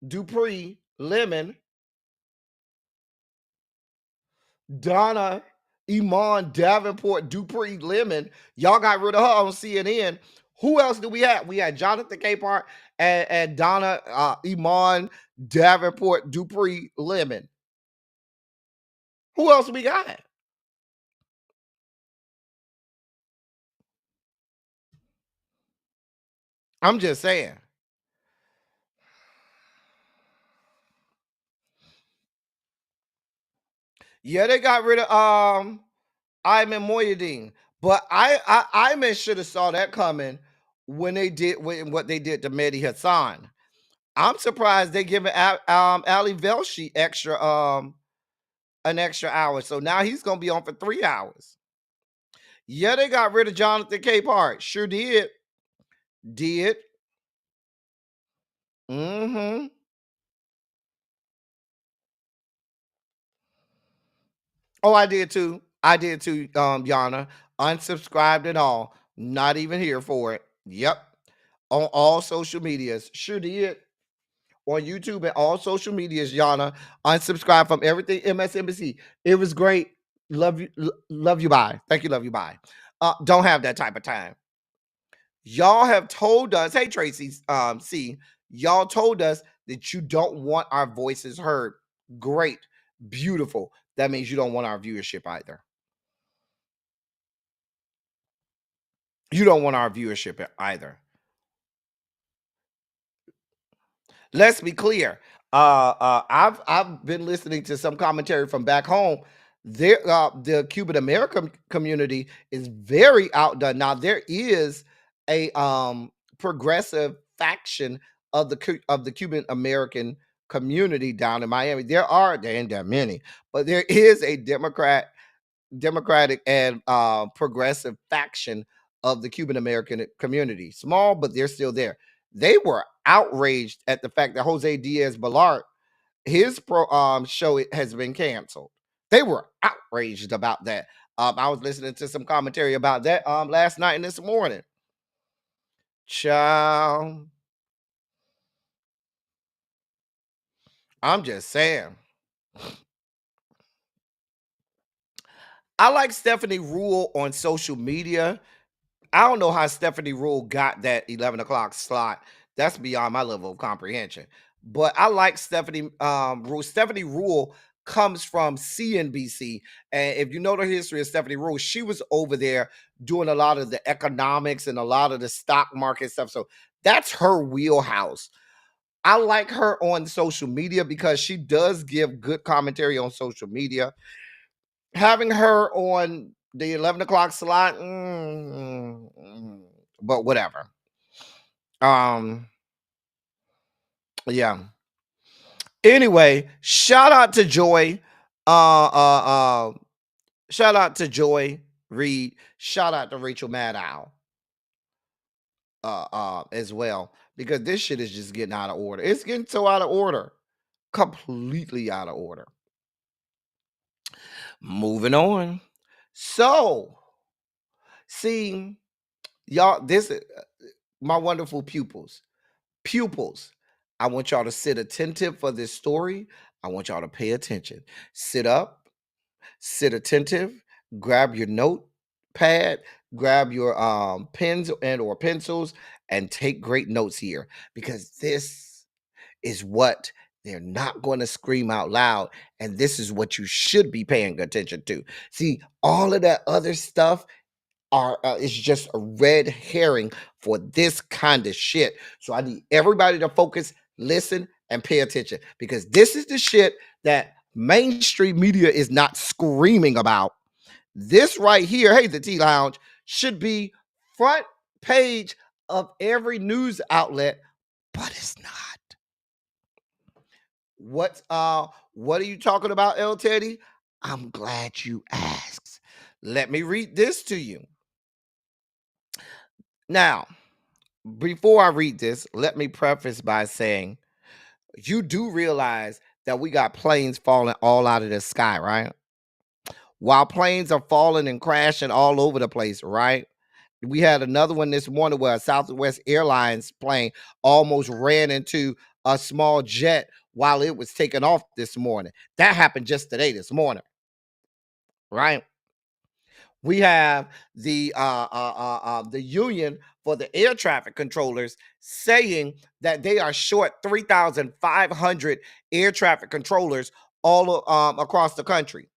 Dupree Lemon. Donna Iman Davenport Dupree Lemon. Y'all got rid of her on CNN. Who else do we have? We had Jonathan Capehart and Donna Iman Davenport Dupree Lemon. Who else we got? I'm just saying. Yeah, they got rid of Ayman Moyadeen, but Ayman should have saw that coming when they did what they did to Mehdi Hassan. I'm surprised they giving Ali Velshi an extra hour, so now he's gonna be on for 3 hours. Yeah, they got rid of Jonathan Capehart. Sure did. Mm-hmm. Oh, I did too. Yana. Unsubscribed and all. Not even here for it. Yep. On all social medias. Sure did. On YouTube and all social medias, Yana. Unsubscribe from everything MSNBC. It was great. Love you. Love you. Bye. Thank you. Love you. Bye. Don't have that type of time. Y'all have told us, hey Tracy, y'all told us that you don't want our voices heard. Great. Beautiful. That means you don't want our viewership either. You don't want our viewership either. Let's be clear. I've been listening to some commentary from back home. The Cuban American community is very outdone. Now there is a progressive faction of the Cuban American community down in Miami. There ain't that many, but there is a Democratic and progressive faction of the Cuban American community. Small, but they're still there. They were outraged at the fact that Jose Diaz-Balart, his show has been canceled. They were outraged about that. I was listening to some commentary about that last night and this morning. Child, I'm just saying. I like Stephanie Rule on social media. I don't know how Stephanie Rule got that 11 o'clock slot. That's beyond my level of comprehension. But I like Stephanie Rule. Stephanie Rule comes from CNBC. And if you know the history of Stephanie Rule, she was over there doing a lot of the economics and a lot of the stock market stuff. So that's her wheelhouse. I like her on social media because she does give good commentary on social media. Having her on the 11 o'clock slot, but whatever. Yeah. Anyway, shout out to Joy. Shout out to Joy Reid. Shout out to Rachel Maddow. As well, because this shit is just getting out of order. It's getting so out of order, completely out of order. Moving on. So, see, y'all, this my wonderful pupils. I want y'all to sit attentive for this story. I want y'all to pay attention. Sit up, sit attentive, grab your note, pad, grab your pens and or pencils, and take great notes here, because this is what they're not going to scream out loud, and this is what you should be paying attention to. See, all of that other stuff is just a red herring for this kind of shit. So I need everybody to focus, listen, and pay attention, because this is the shit that mainstream media is not screaming about. This right here, hey, the Tea Lounge, should be front page of every news outlet, but it's not. What are you talking about, El Teddy? I'm glad you asked. Let me read this to you. Now, before I read this, let me preface by saying you do realize that we got planes falling all out of the sky, right? While planes are falling and crashing all over the place, right? We had another one this morning where a Southwest Airlines plane almost ran into a small jet while it was taking off this morning. That happened just today, this morning, right? We have the union for the air traffic controllers saying that they are short 3,500 air traffic controllers all across the country.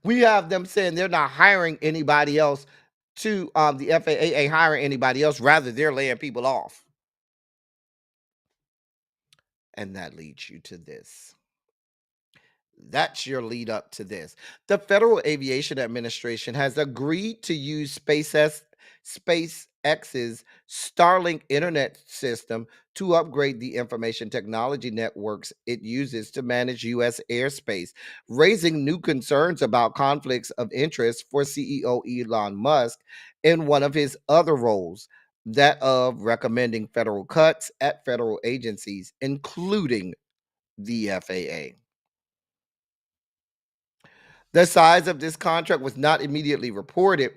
We have them saying they're not hiring anybody else to the FAA ain't hiring anybody else. Rather, they're laying people off. And that leads you to this. That's your lead up to this. The Federal Aviation Administration has agreed to use SpaceX's Starlink internet system to upgrade the information technology networks it uses to manage U.S. airspace, raising new concerns about conflicts of interest for CEO Elon Musk in one of his other roles, that of recommending federal cuts at federal agencies, including the FAA. The size of this contract was not immediately reported,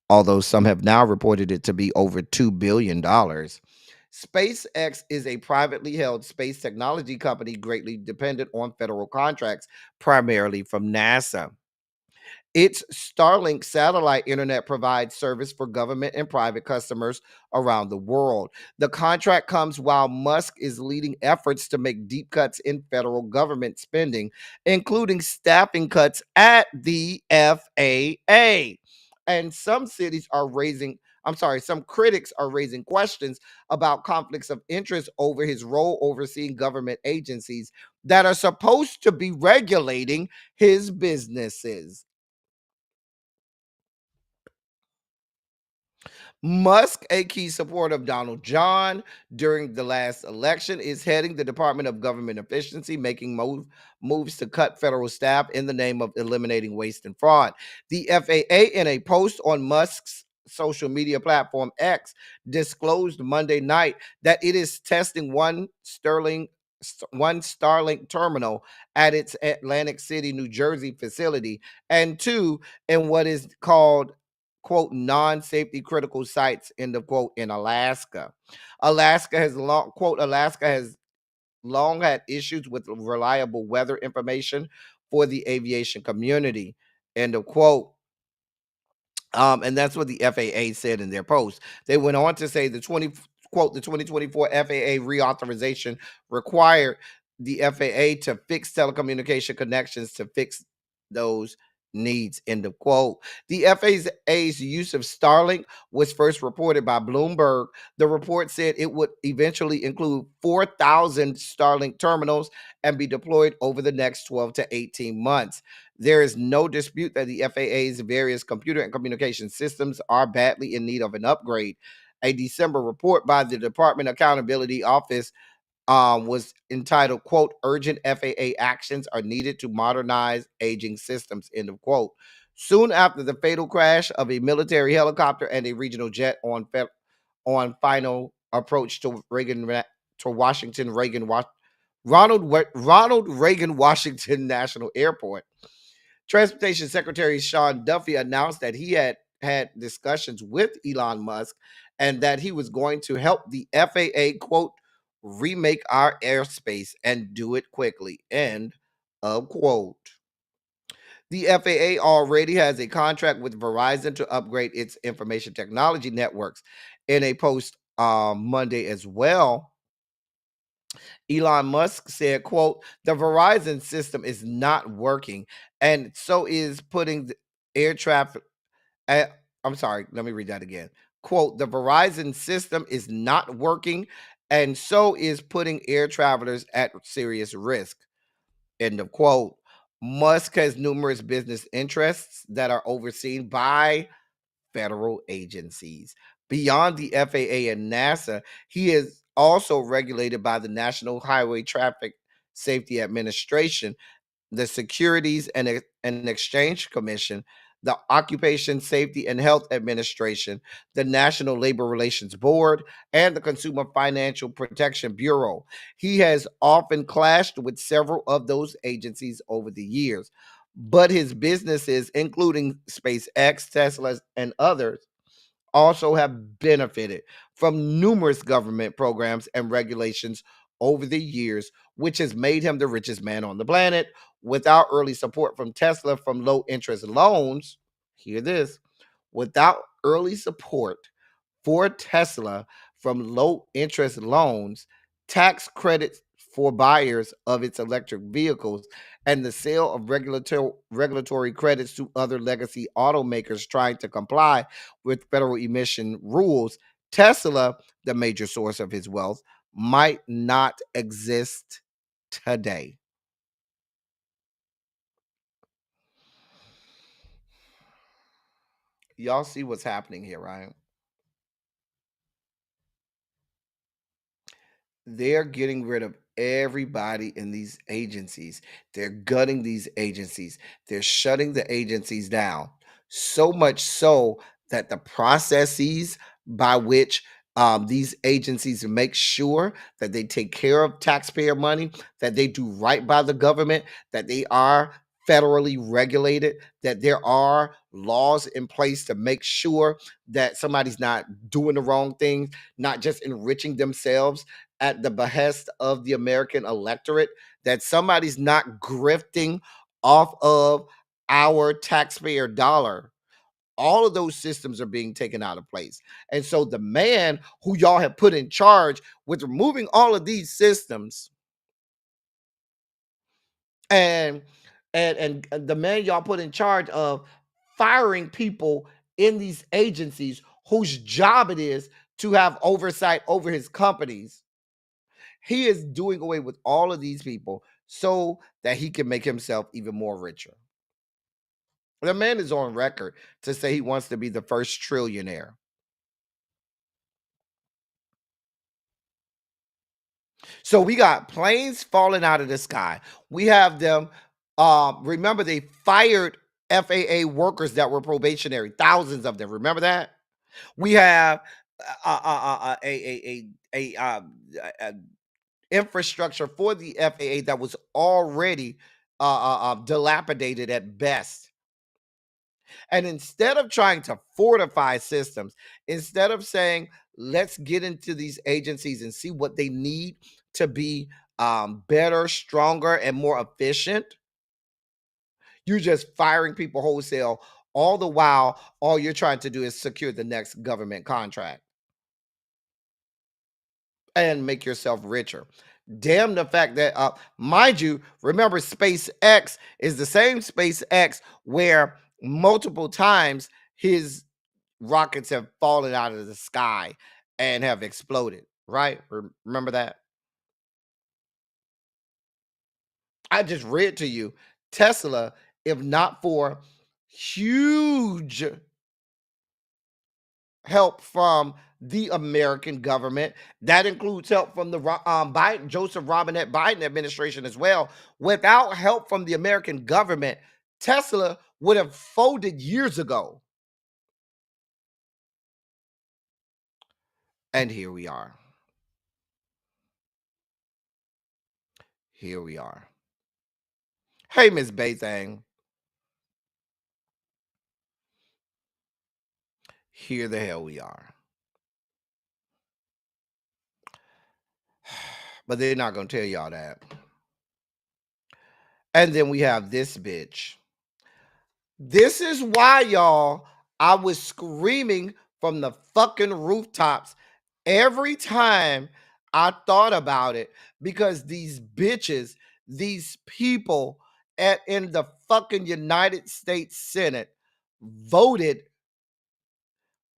although some have now reported it to be over $2 billion. SpaceX is a privately held space technology company greatly dependent on federal contracts, primarily from NASA. Its Starlink satellite internet provides service for government and private customers around the world. The contract comes while Musk is leading efforts to make deep cuts in federal government spending, including staffing cuts at the FAA. And some critics are raising questions about conflicts of interest over his role overseeing government agencies that are supposed to be regulating his businesses. Musk, a key supporter of Donald John during the last election, is heading the Department of Government Efficiency, making moves to cut federal staff in the name of eliminating waste and fraud. The FAA, in a post on Musk's social media platform X, disclosed Monday night that it is testing one Starlink terminal at its Atlantic City, New Jersey facility, and two in what is called, quote, non-safety critical sites, end of quote, in Alaska. Alaska has long had issues with reliable weather information for the aviation community, end of quote. And that's what the FAA said in their post. They went on to say the 2024 FAA reauthorization required the FAA to fix telecommunication connections to fix those needs, end of quote. The FAA's use of Starlink was first reported by Bloomberg. The report said it would eventually include 4,000 Starlink terminals and be deployed over the next 12 to 18 months. There is no dispute that the FAA's various computer and communication systems are badly in need of an upgrade. A December report by the Department Accountability Office was entitled, quote, urgent FAA actions are needed to modernize aging systems, end of quote. Soon after the fatal crash of a military helicopter and a regional jet on final approach to Ronald Reagan Washington National Airport, Transportation Secretary Sean Duffy announced that he had discussions with Elon Musk and that he was going to help the FAA, quote, remake our airspace and do it quickly, end of quote. The FAA already has a contract with Verizon to upgrade its information technology networks. In a post Monday as well, Elon Musk said, quote, the Verizon system is not working, and so is putting the air traffic. I'm sorry, let me read that again. Quote, the Verizon system is not working, and so is putting air travelers at serious risk. End of quote. Musk has numerous business interests that are overseen by federal agencies. Beyond the FAA and NASA, he is also regulated by the National Highway Traffic Safety Administration, the Securities and Exchange Commission, the Occupation Safety and Health Administration, the National Labor Relations Board, and the Consumer Financial Protection Bureau. He has often clashed with several of those agencies over the years, but his businesses, including SpaceX, Tesla, and others, also have benefited from numerous government programs and regulations over the years, which has made him the richest man on the planet. Without early support from Tesla from low interest loans, hear this, without early support for Tesla from low interest loans, tax credits for buyers of its electric vehicles, and the sale of regulatory credits to other legacy automakers trying to comply with federal emission rules, Tesla, the major source of his wealth, might not exist today. Y'all see what's happening here, right? They're getting rid of everybody in these agencies. They're gutting these agencies. They're shutting the agencies down. So much so that the processes by which these agencies make sure that they take care of taxpayer money, that they do right by the government, that they are federally regulated, that there are laws in place to make sure that somebody's not doing the wrong things, not just enriching themselves at the behest of the American electorate, that somebody's not grifting off of our taxpayer dollar. All of those systems are being taken out of place. And so the man who y'all have put in charge with removing all of these systems and the man y'all put in charge of firing people in these agencies whose job it is to have oversight over his companies. He is doing away with all of these people so that he can make himself even more richer. The man is on record to say he wants to be the first trillionaire. So we got planes falling out of the sky. We have them. Remember, they fired FAA workers that were probationary, thousands of them. Remember that? We have a infrastructure for the FAA that was already dilapidated at best. And instead of trying to fortify systems, instead of saying, let's get into these agencies and see what they need to be better, stronger, and more efficient, you're just firing people wholesale. All the while, all you're trying to do is secure the next government contract and make yourself richer. Damn the fact that, mind you, remember SpaceX is the same SpaceX where multiple times his rockets have fallen out of the sky and have exploded, right? Remember that? I just read to you Tesla, if not for huge help from the American government. That includes help from the Biden, Joseph Robinette Biden administration as well. Without help from the American government, Tesla would have folded years ago. And here we are. Here we are. Hey, Miss Bathang. Here the hell we are. But they're not going to tell y'all that. And then we have this bitch This is why, y'all, I was screaming from the fucking rooftops every time I thought about it, because these bitches, these people in the fucking United States Senate voted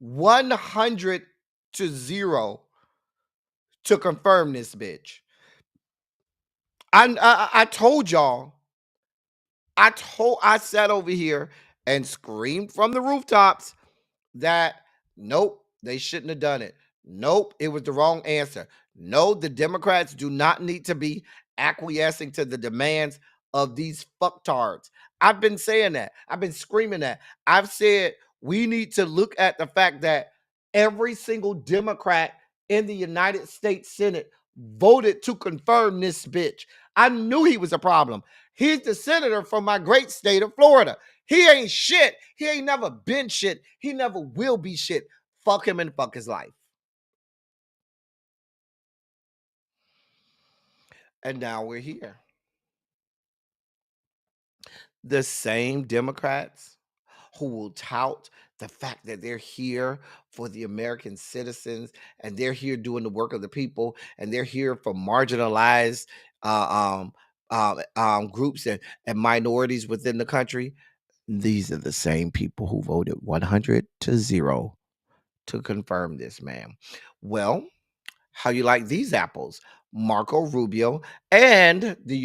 100-0 to confirm this bitch. I told y'all. I sat over here and screamed from the rooftops that nope, they shouldn't have done it. Nope, it was the wrong answer. No, the Democrats do not need to be acquiescing to the demands of these fucktards. I've been saying that. I've been screaming that. I've said we need to look at the fact that every single Democrat in the United States Senate voted to confirm this bitch. I knew he was a problem. He's the senator from my great state of Florida. He ain't shit. He ain't never been shit. He never will be shit. Fuck him and fuck his life. And now we're here. The same Democrats who will tout the fact that they're here for the American citizens and they're here doing the work of the people and they're here for marginalized groups and minorities within the country. These are the same people who voted 100-0 to confirm this, man. Well, how you like these apples? Marco Rubio and the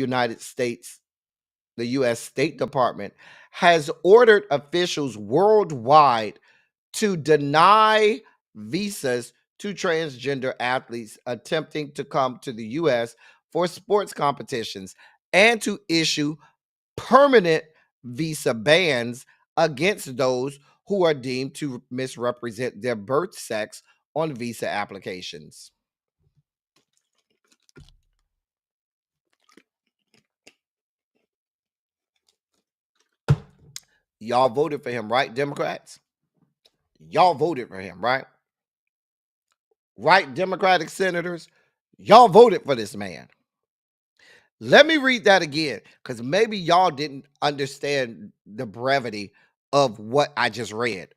U.S. State Department has ordered officials worldwide to deny visas to transgender athletes attempting to come to the U.S. for sports competitions and to issue permanent visa bans against those who are deemed to misrepresent their birth sex on visa applications. Y'all voted for him, right, Democrats? Y'all voted for him, right? Right, Democratic senators? Y'all voted for this man. Let me read that again, because maybe y'all didn't understand the brevity of what I just read.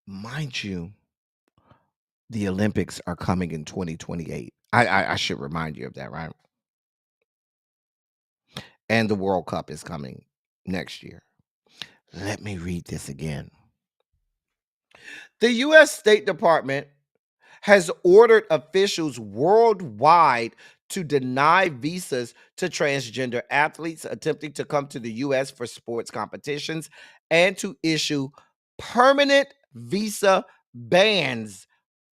Mind you, the Olympics are coming in 2028. I should remind you of that, right? And the World Cup is coming next year. Let me read this again. The U.S. State Department has ordered officials worldwide to deny visas to transgender athletes attempting to come to the U.S. for sports competitions and to issue permanent visa bans.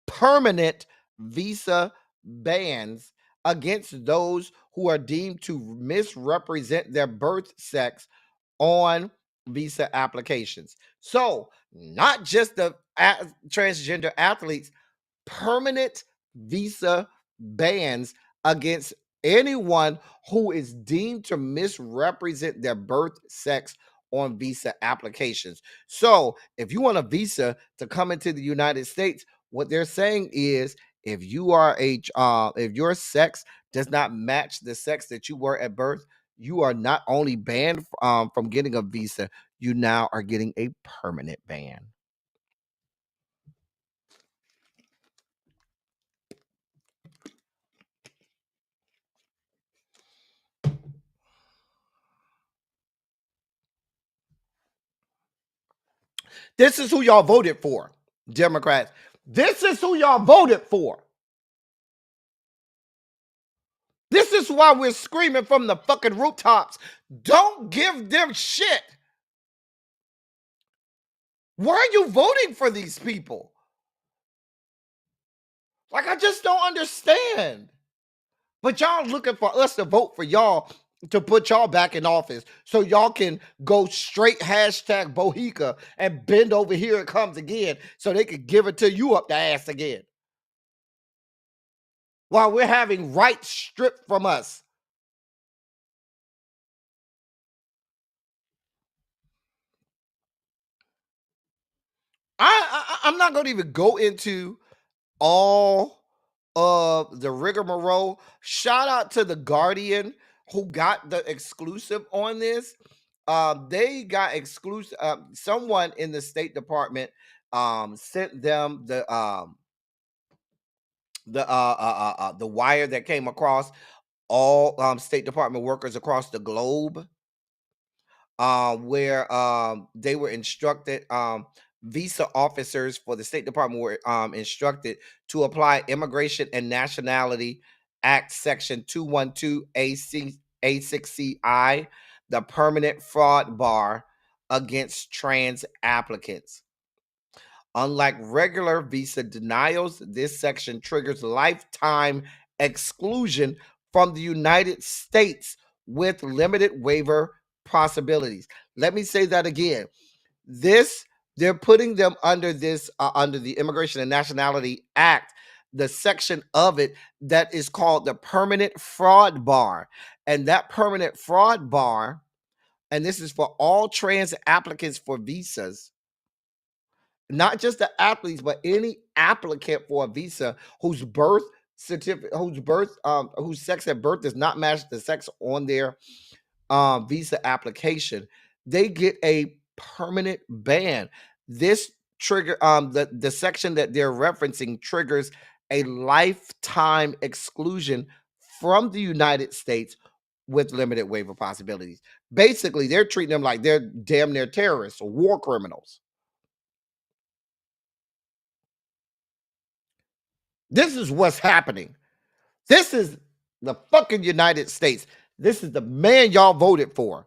Permanent visa bans against those who are deemed to misrepresent their birth sex on visa applications. So, not just the transgender athletes, permanent visa bans against anyone who is deemed to misrepresent their birth sex on visa applications. So, if you want a visa to come into the United States, what they're saying is if you are if your sex does not match the sex that you were at birth, you are not only banned from getting a visa, you now are getting a permanent ban. This is who y'all voted for, Democrats. This is who y'all voted for. This is why we're screaming from the fucking rooftops. Don't give them shit. Why are you voting for these people? Like, I just don't understand. But y'all looking for us to vote for y'all to put y'all back in office so y'all can go straight hashtag Bohica and bend over, here it comes again, so they can give it to you up the ass again. While we're having rights stripped from us. I'm not going to even go into all of the rigmarole. Shout out to The Guardian who got the exclusive on this. They got exclusive. Someone in the State Department sent them the wire that came across all State Department workers across the globe, where they were instructed. Visa officers for the State Department were instructed to apply Immigration and Nationality Act Section 212 A6CI, the permanent fraud bar against trans applicants. Unlike regular visa denials, this section triggers lifetime exclusion from the United States with limited waiver possibilities. Let me say that again. They're putting them under this under the Immigration and Nationality Act, the section of it that is called the permanent fraud bar. And that permanent fraud bar, and this is for all trans applicants for visas, not just the athletes, but any applicant for a visa whose birth certificate, whose sex at birth does not match the sex on their visa application, they get a permanent ban. This trigger, the section that they're referencing triggers a lifetime exclusion from the United States with limited waiver possibilities. Basically, they're treating them like they're damn near terrorists or war criminals. This is what's happening. This is the fucking United States. This is the man y'all voted for.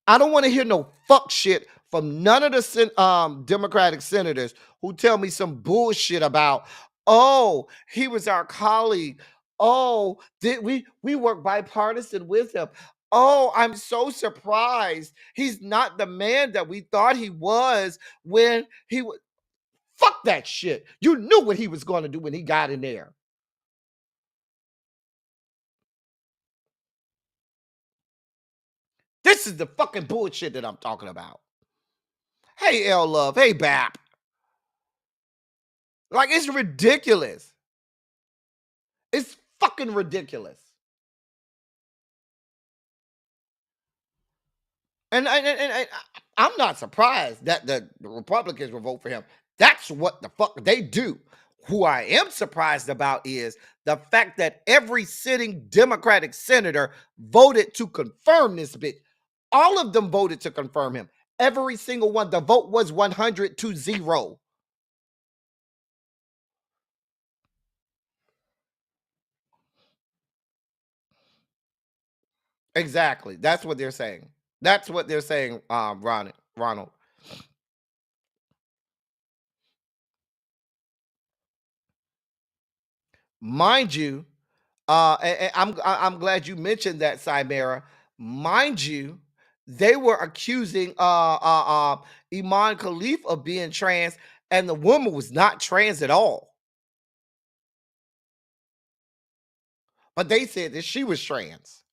I don't want to hear no fuck shit from none of the Democratic senators who tell me some bullshit about, oh, he was our colleague. Oh, did we work bipartisan with him. Oh, I'm so surprised. He's not the man that we thought he was when he was. Fuck that shit. You knew what he was going to do when he got in there. This is the fucking bullshit that I'm talking about. Hey, L Love. Hey, BAP. Like, it's ridiculous. It's fucking ridiculous. And I'm not surprised that the Republicans will vote for him. That's what the fuck they do. Who I am surprised about is the fact that every sitting Democratic senator voted to confirm this bitch. All of them voted to confirm him. Every single one. The vote was 100-0. Exactly. That's what they're saying. That's what they're saying, Ronald. Mind you, and I'm glad you mentioned that, Cymera. Mind you, they were accusing Iman Khalif of being trans, and the woman was not trans at all. But they said that she was trans.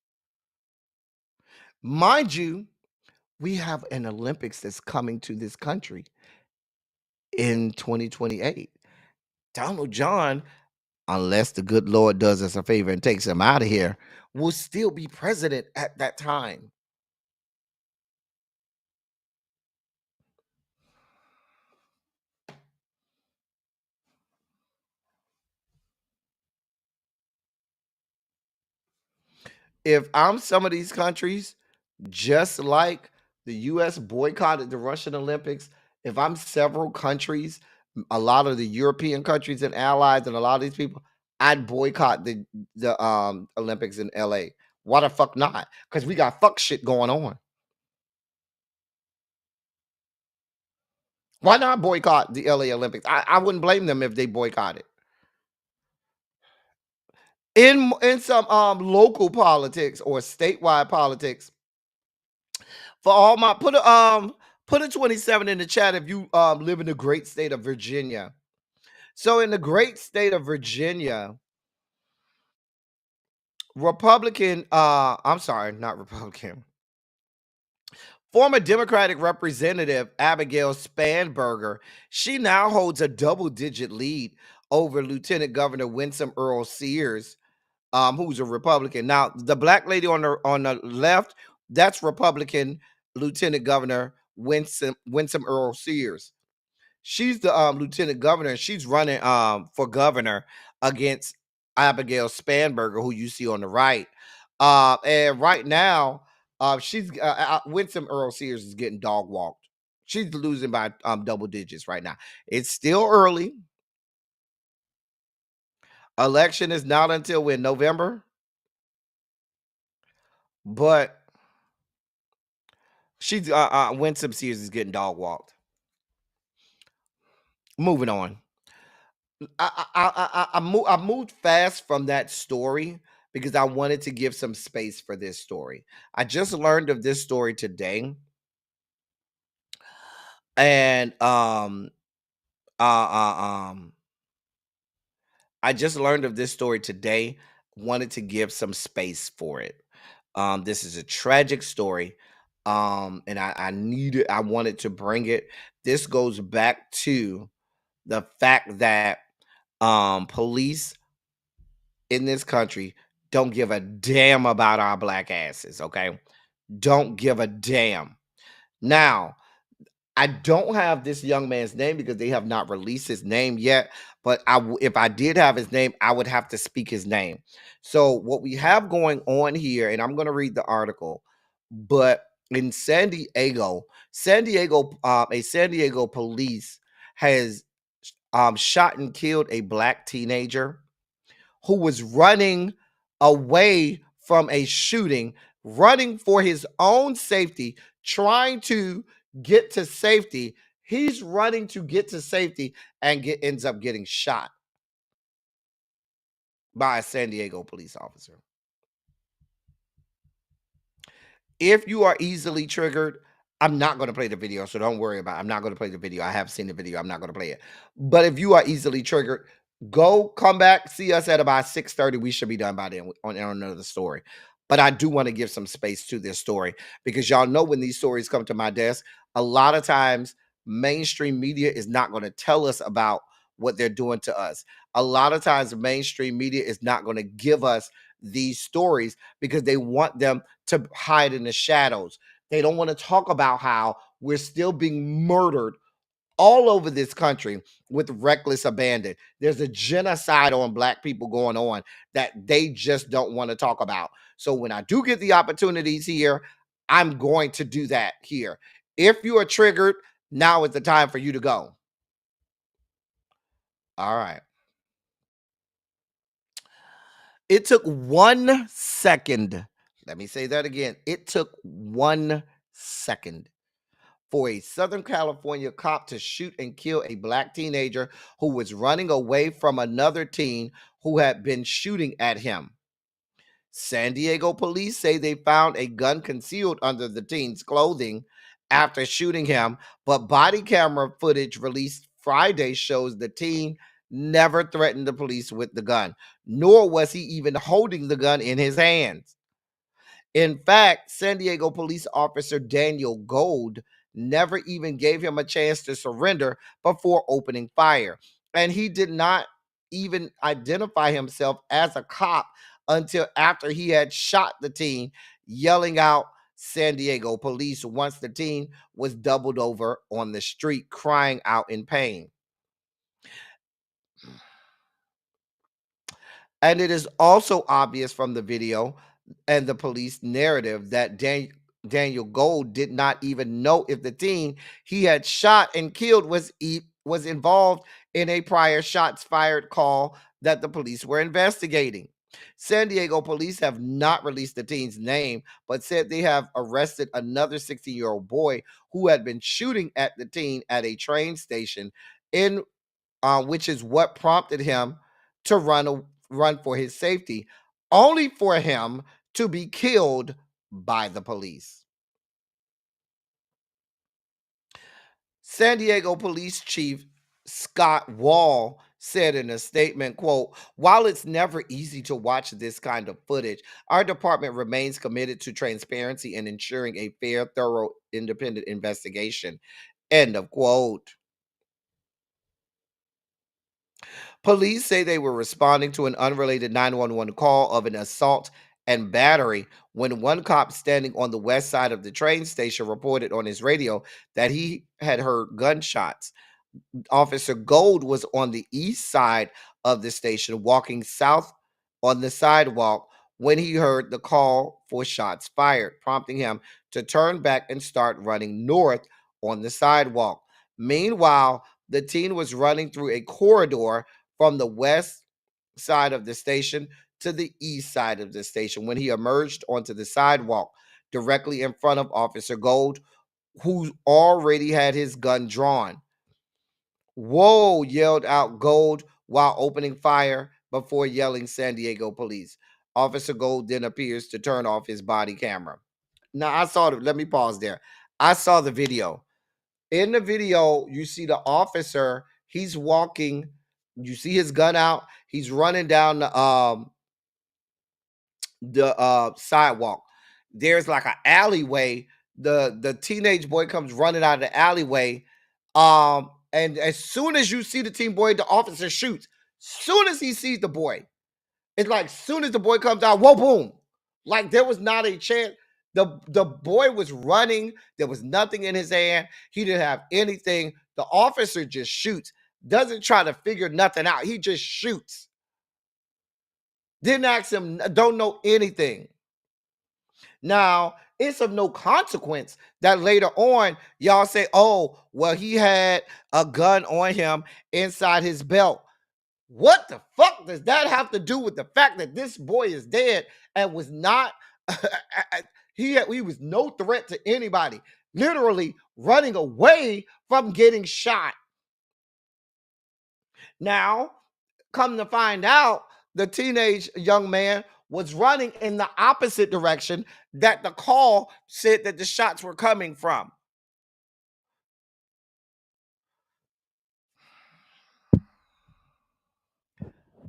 Mind you, we have an Olympics that's coming to this country in 2028. Donald John, unless the good Lord does us a favor and takes him out of here, will still be president at that time. If I'm some of these countries, just like the US boycotted the Russian Olympics, if I'm several countries, a lot of the European countries and allies and a lot of these people, I'd boycott the Olympics in LA. Why the fuck not? Because we got fuck shit going on. Why not boycott the LA Olympics? I wouldn't blame them if they boycott it. In some local politics or statewide politics, for all my put a 27 in the chat if you live in the great state of Virginia. So in the great state of Virginia, I'm sorry, not Republican. Former Democratic Representative Abigail Spanberger, she now holds a double-digit lead over Lieutenant Governor Winsome Earl Sears, who's a Republican. Now, the black lady on the left, that's Republican Lieutenant Governor Winsome Earl Sears. She's the lieutenant governor, and she's running for governor against Abigail Spanberger, who you see on the right. And right now, she's Winsome Earl Sears is getting dog walked. She's losing by double digits right now. It's still early. Election is not until in November, but she's Winsome Sears is getting dog walked. Moving on. I moved fast from that story because I wanted to give some space for this story. I just learned of this story today, and I just learned of this story today. Wanted to give some space for it. This is a tragic story, and I wanted to bring it. This goes back to the fact that police in this country don't give a damn about our black asses, okay? Don't give a damn. Now, I don't have this young man's name because they have not released his name yet, but if I did have his name, I would have to speak his name. So what we have going on here, and I'm going to read the article, but in San Diego, a San Diego police has shot and killed a black teenager who was running away from a shooting, running for his own safety, trying to get to safety. He's running to get to safety and ends up getting shot by a San Diego police officer. If you are easily triggered, I'm not going to play the video, so don't worry about it. I'm not going to play the video. I have seen the video. I'm not going to play it. But if you are easily triggered, come back, see us at about 6:30. We should be done by then on another story. But I do want to give some space to this story because y'all know when these stories come to my desk, a lot of times mainstream media is not going to tell us about what they're doing to us. A lot of times mainstream media is not going to give us these stories because they want them to hide in the shadows. They don't want to talk about how we're still being murdered all over this country with reckless abandon. There's a genocide on black people going on that they just don't want to talk about. So when I do get the opportunities here, I'm going to do that here. If you are triggered, now is the time for you to go. All right. It took 1 second. Let me say that again. It took 1 second for a Southern California cop to shoot and kill a black teenager who was running away from another teen who had been shooting at him. San Diego police say they found a gun concealed under the teen's clothing after shooting him, but body camera footage released Friday shows the teen never threatened the police with the gun, nor was he even holding the gun in his hands. In fact, San Diego police officer Daniel Gold never even gave him a chance to surrender before opening fire. And he did not even identify himself as a cop until after he had shot the teen, yelling out San Diego police once the teen was doubled over on the street, crying out in pain. And it is also obvious from the video and the police narrative that Daniel Gold did not even know if the teen he had shot and killed was involved in a prior shots fired call that the police were investigating. San Diego police have not released the teen's name, but said they have arrested another 16-year-old boy who had been shooting at the teen at a train station, which is what prompted him to run for his safety, only for him to be killed by the police. San Diego Police Chief Scott Wall said in a statement, quote, "While it's never easy to watch this kind of footage, our department remains committed to transparency and ensuring a fair, thorough, independent investigation." End of quote. Police say they were responding to an unrelated 911 call of an assault and battery when one cop standing on the west side of the train station reported on his radio that he had heard gunshots. Officer Gold was on the east side of the station walking south on the sidewalk when he heard the call for shots fired, prompting him to turn back and start running north on the sidewalk. Meanwhile, the teen was running through a corridor from the west side of the station to the east side of the station when he emerged onto the sidewalk directly in front of Officer Gold, who already had his gun drawn. "Whoa," yelled out Gold while opening fire before yelling San Diego police. Officer Gold then appears to turn off his body camera. Now, let me pause there. I saw the video. In the video, you see the officer, he's walking, you see his gun out, he's running down the sidewalk. There's like an alleyway. The teenage boy comes running out of the alleyway. And as soon as you see the teen boy, the officer shoots. Soon as he sees the boy, it's like soon as the boy comes out, whoa, boom. Like there was not a chance. The boy was running. There was nothing in his hand. He didn't have anything. The officer just shoots. Doesn't try to figure nothing out. He just shoots. Didn't ask him, don't know anything. Now, it's of no consequence that later on y'all say, oh, well, he had a gun on him inside his belt. What the fuck does that have to do with the fact that this boy is dead and was not, he was no threat to anybody, literally running away from getting shot. Now, come to find out, the teenage young man was running in the opposite direction that the call said that the shots were coming from.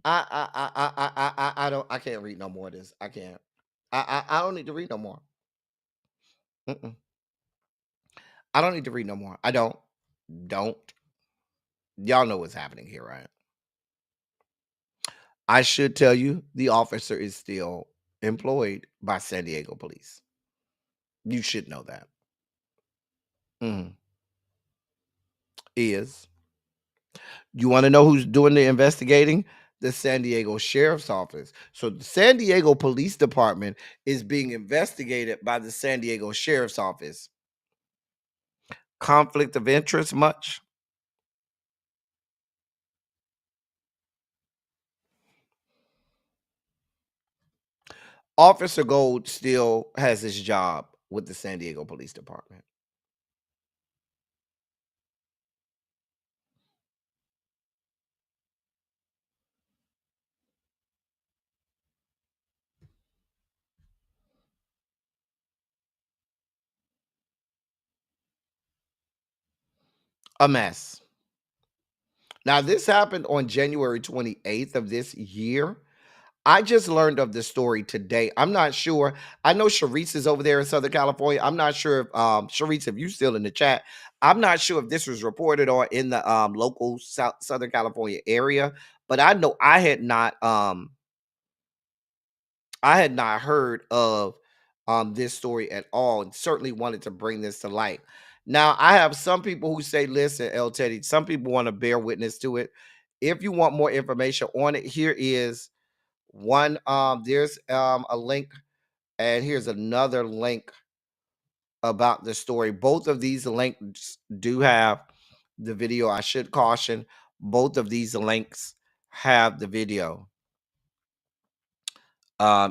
I can't read no more of this. I can't. I don't need to read no more. I don't need to read no more. I don't. Y'all know what's happening here, right? I should tell you the officer is still employed by San Diego police. You should know that. Is. You want to know who's doing the investigating? The San Diego Sheriff's Office. So the San Diego Police Department is being investigated by the San Diego Sheriff's Office. Conflict of interest much? Officer Gold still has his job with the San Diego Police Department. A mess. Now, this happened on January 28th of this year. I just learned of this story today. I'm not sure. I know Sharice is over there in Southern California. I'm not sure if Sharice, if you still in the chat, I'm not sure if this was reported on in the local Southern California area, but I know I had not heard of this story at all, and certainly wanted to bring this to light. Now, I have some people who say, listen, El Teddy, some people want to bear witness to it. If you want more information on it, here is one. There's a link, and here's another link about the story. Both of these links do have the video. I should caution, both of these links have the video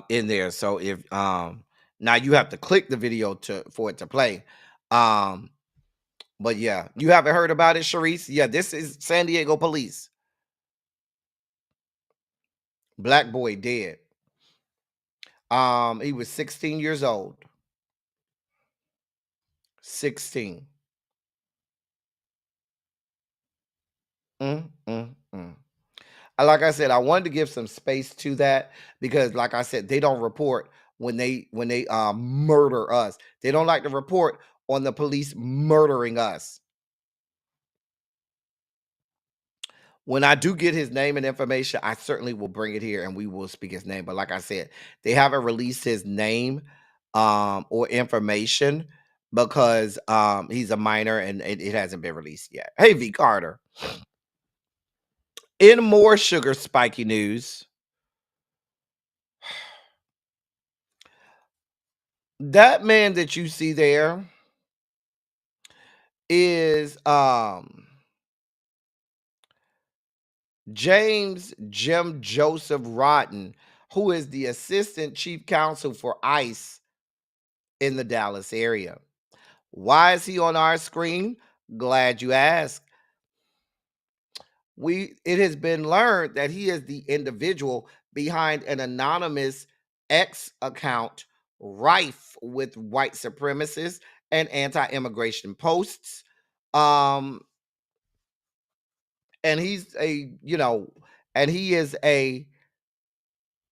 in there. So if now you have to click the video for it to play. But yeah, you haven't heard about it, Sharice? Yeah, this is San Diego police. Black boy dead. He was 16 years old. 16. Like I said, I wanted to give some space to that because, like I said, they don't report when they murder us. They don't like to report on the police murdering us. When I do get his name and information, I certainly will bring it here and we will speak his name. But like I said, they haven't released his name or information because he's a minor and it hasn't been released yet. Hey, V. Carter. In more sugar spiky news, that man that you see there is James Jim Joseph Rodden, who is the assistant chief counsel for ICE in the Dallas area. Why is he on our screen? Glad you asked. It has been learned that he is the individual behind an anonymous X account rife with white supremacists and anti-immigration posts. And he's and he is an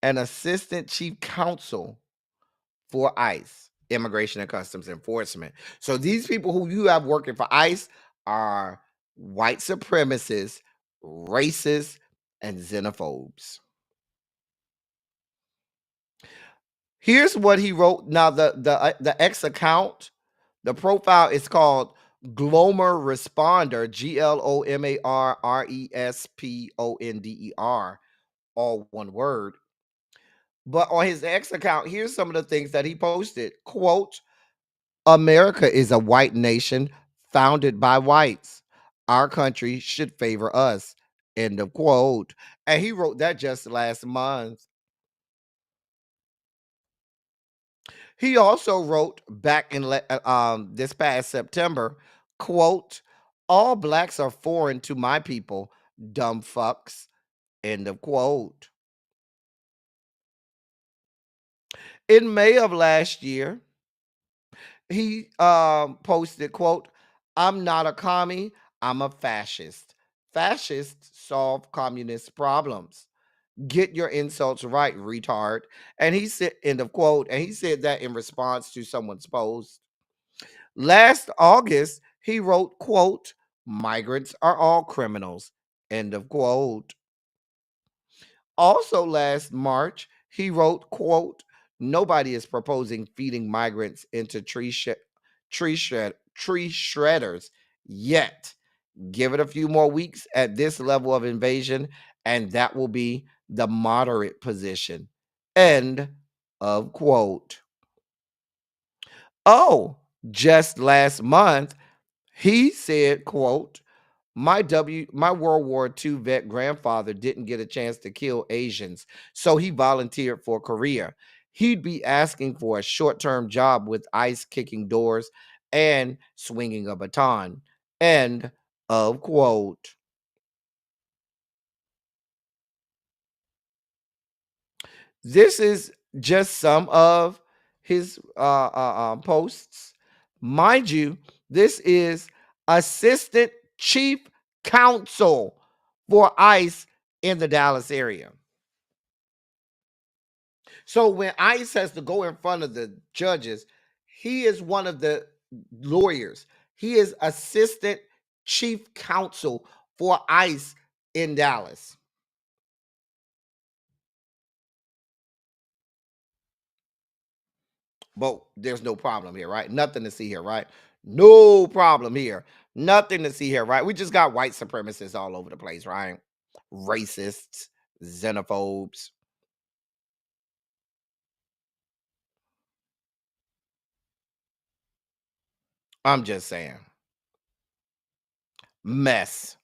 assistant chief counsel for ICE, Immigration and Customs Enforcement. So these people who you have working for ICE are white supremacists, racists, and xenophobes. Here's what he wrote. Now, the X account, the profile is called Glomer Responder, GLOMARRESPONDER, all one word. But on his X account, here's some of the things that he posted. Quote, America is a white nation founded by whites. Our country should favor us. End of quote. And he wrote that just last month. He also wrote back in this past September, quote, all blacks are foreign to my people, dumb fucks. End of quote. In May of last year, he posted, quote, I'm not a commie, I'm a fascist. Fascists solve communist problems. Get your insults right, retard. And he said, end of quote. And he said that in response to someone's post. Last August, he wrote, quote, migrants are all criminals. End of quote. Also last March, he wrote, quote, nobody is proposing feeding migrants into tree shredders yet. Give it a few more weeks at this level of invasion, and that will be the moderate position. End of quote. Oh, just last month, he said, quote, my World War II vet grandfather didn't get a chance to kill Asians, so he volunteered for Korea. He'd be asking for a short-term job with ICE kicking doors and swinging a baton. End of quote. This is just some of his posts. Mind you, this is assistant chief counsel for ICE in the Dallas area. So when ICE has to go in front of the judges, he is one of the lawyers. He is assistant chief counsel for ICE in Dallas. But there's no problem here, right? Nothing to see here, right? No problem here. Nothing to see here, right? We just got white supremacists all over the place, right? Racists, xenophobes. I'm just saying. Mess.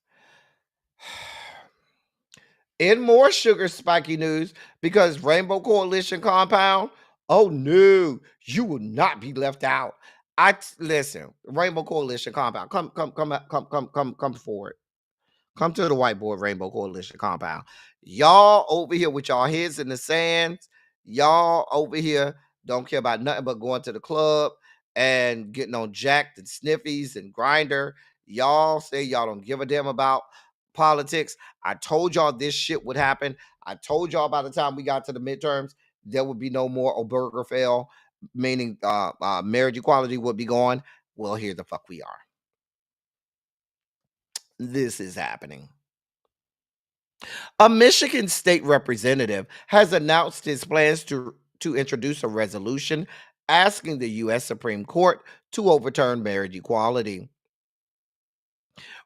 In more sugar spiky news, because Rainbow Coalition compound, oh no, you will not be left out. Listen, Rainbow Coalition compound, come forward. Come to the whiteboard Rainbow Coalition compound. Y'all over here with y'all heads in the sands. Y'all over here don't care about nothing but going to the club and getting on jacked and sniffies and grinder. Y'all say y'all don't give a damn about politics. I told y'all this shit would happen. I told y'all by the time we got to the midterms, there would be no more Obergefell, meaning marriage equality would be gone. Well, here the fuck we are. This is happening. A Michigan state representative has announced his plans to introduce a resolution asking the U.S. Supreme Court to overturn marriage equality.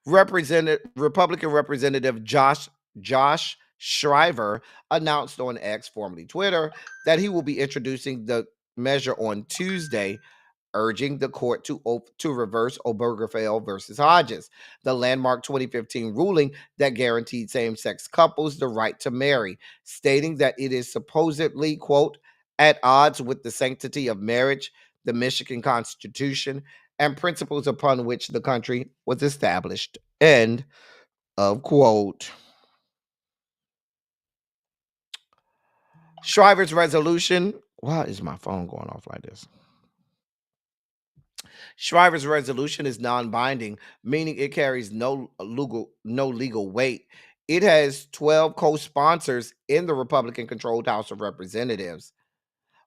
Republican Representative Josh Shriver announced on X, formerly Twitter, that he will be introducing the measure on Tuesday, urging the court to reverse Obergefell versus Hodges, the landmark 2015 ruling that guaranteed same-sex couples the right to marry, stating that it is supposedly, quote, at odds with the sanctity of marriage, the Michigan Constitution, and principles upon which the country was established, end of quote. Shriver's resolution. Why is my phone going off like this? Shriver's resolution is non-binding, meaning it carries no legal weight. It has 12 co-sponsors in the Republican-controlled House of Representatives,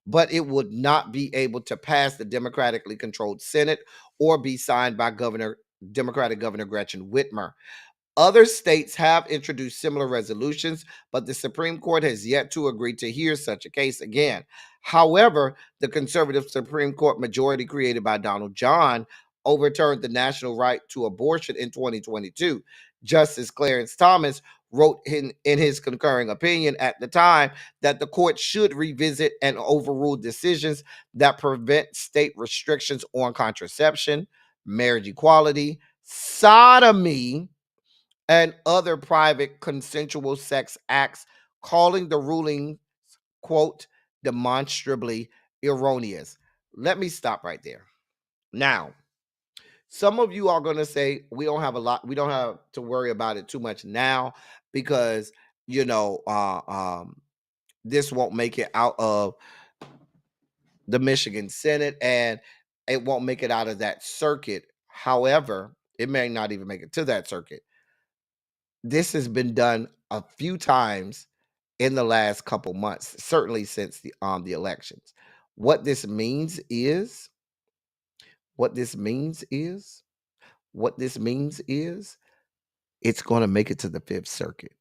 but it would not be able to pass the democratically controlled Senate or be signed by Democratic Governor Gretchen Whitmer. Other states have introduced similar resolutions, but the Supreme Court has yet to agree to hear such a case again. However, the conservative Supreme Court majority created by Donald John overturned the national right to abortion in 2022. Justice Clarence Thomas wrote in his concurring opinion at the time that the court should revisit and overrule decisions that prevent state restrictions on contraception, marriage equality, sodomy, and other private consensual sex acts, calling the ruling, quote, demonstrably erroneous. Let me stop right there. Now, some of you are going to say we don't have to worry about it too much now because, this won't make it out of the Michigan Senate and it won't make it out of that circuit. However, it may not even make it to that circuit. This has been done a few times in the last couple months, certainly since the elections. What this means is it's going to make it to the Fifth Circuit.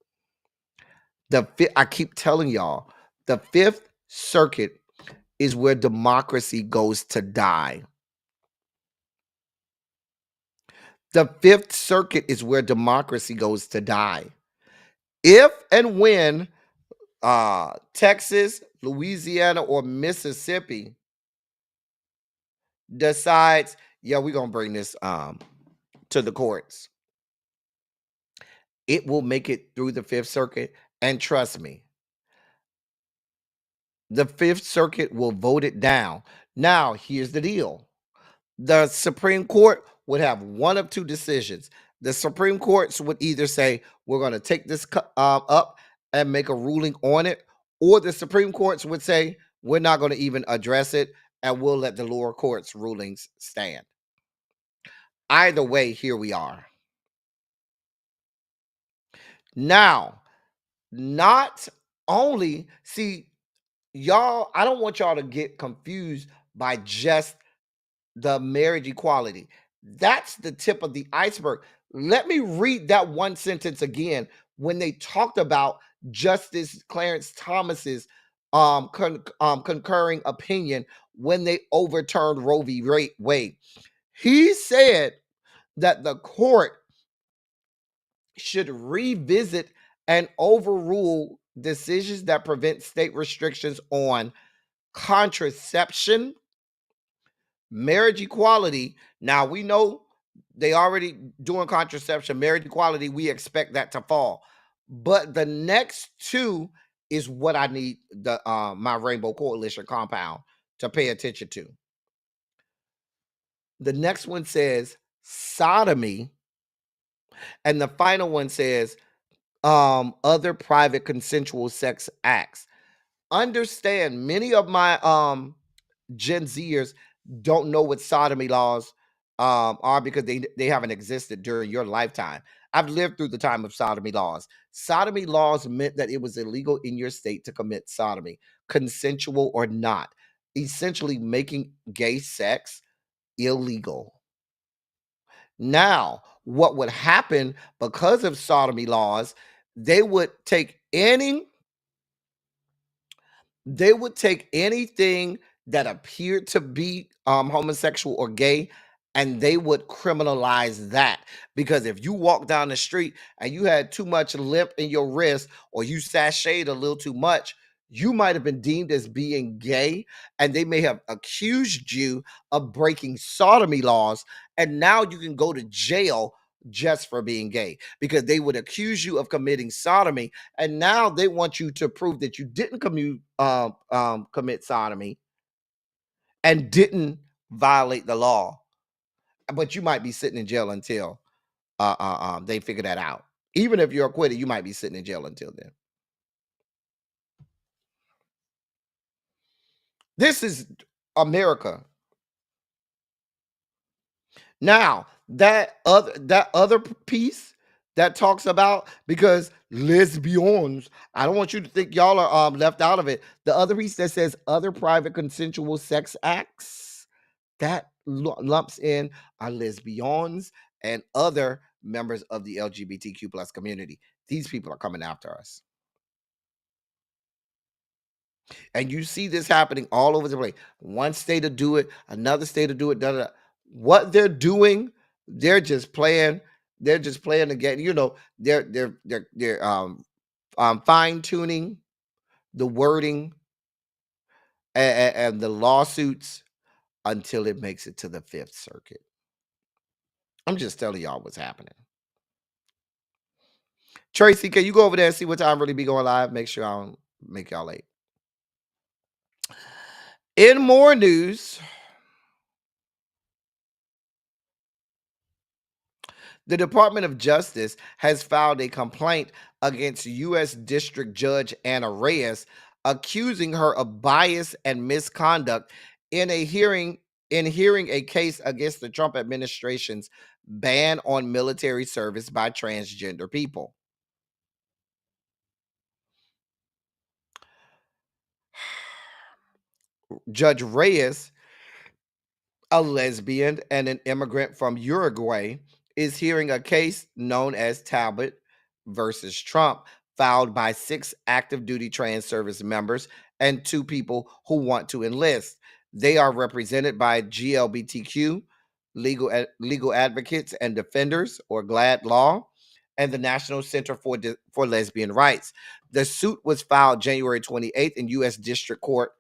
I keep telling y'all, the Fifth Circuit is where democracy goes to die. The Fifth Circuit is where democracy goes to die. If and when Texas, Louisiana, or Mississippi decides, yeah, we're going to bring this to the courts, it will make it through the Fifth Circuit. And trust me, the Fifth Circuit will vote it down. Now, here's the deal. The Supreme Court would have one of two decisions. The Supreme Courts would either say, we're going to take this up and make a ruling on it, or the Supreme Courts would say, we're not going to even address it and we'll let the lower courts' rulings stand. Either way, here we are. Now, not only, see, y'all, I don't want y'all to get confused by just the marriage equality. That's the tip of the iceberg. Let me read that one sentence again when they talked about Justice Clarence Thomas's concurring opinion when they overturned Roe v. Wade. He said that the court should revisit and overrule decisions that prevent state restrictions on contraception, marriage equality. Now, we know they already doing contraception, marriage equality. We expect that to fall. But the next two is what I need my Rainbow Coalition compound to pay attention to. The next one says sodomy, and the final one says other private consensual sex acts. Understand, many of my Gen Zers don't know what sodomy laws are because they haven't existed during your lifetime. I've lived through the time of sodomy laws. Sodomy laws meant that it was illegal in your state to commit sodomy, consensual or not, essentially making gay sex illegal. Now, what would happen because of sodomy laws, they would take anything that appeared to be homosexual or gay, and they would criminalize that. Because if you walk down the street and you had too much limp in your wrist, or you sashayed a little too much, you might have been deemed as being gay, and they may have accused you of breaking sodomy laws, and now you can go to jail just for being gay, because they would accuse you of committing sodomy, and now they want you to prove that you didn't commit sodomy and didn't violate the law, but you might be sitting in jail until they figure that out. Even if you're acquitted, you might be sitting in jail until then. This is America. Now, that other piece that talks about, because lesbians, I don't want you to think y'all are left out of it. The other piece that says other private consensual sex acts, that lumps in our lesbians and other members of the LGBTQ plus community. These people are coming after us. And you see this happening all over the place. One state will do it, another state will do it. What they're doing, they're just playing. They're just playing the game. You know, they're fine tuning the wording and the lawsuits until it makes it to the Fifth Circuit. I'm just telling y'all what's happening. Tracy, can you go over there and see what time really be going live? Make sure I don't make y'all late. In more news, the Department of Justice has filed a complaint against U.S. District Judge Anna Reyes, accusing her of bias and misconduct in hearing a case against the Trump administration's ban on military service by transgender people. Judge Reyes, a lesbian and an immigrant from Uruguay, is hearing a case known as Talbot versus Trump, filed by 6 active duty trans service members and 2 people who want to enlist. They are represented by GLBTQ legal advocates and defenders, or GLAD Law, and the National Center for Lesbian Rights. The suit was filed January 28th in U.S. District Court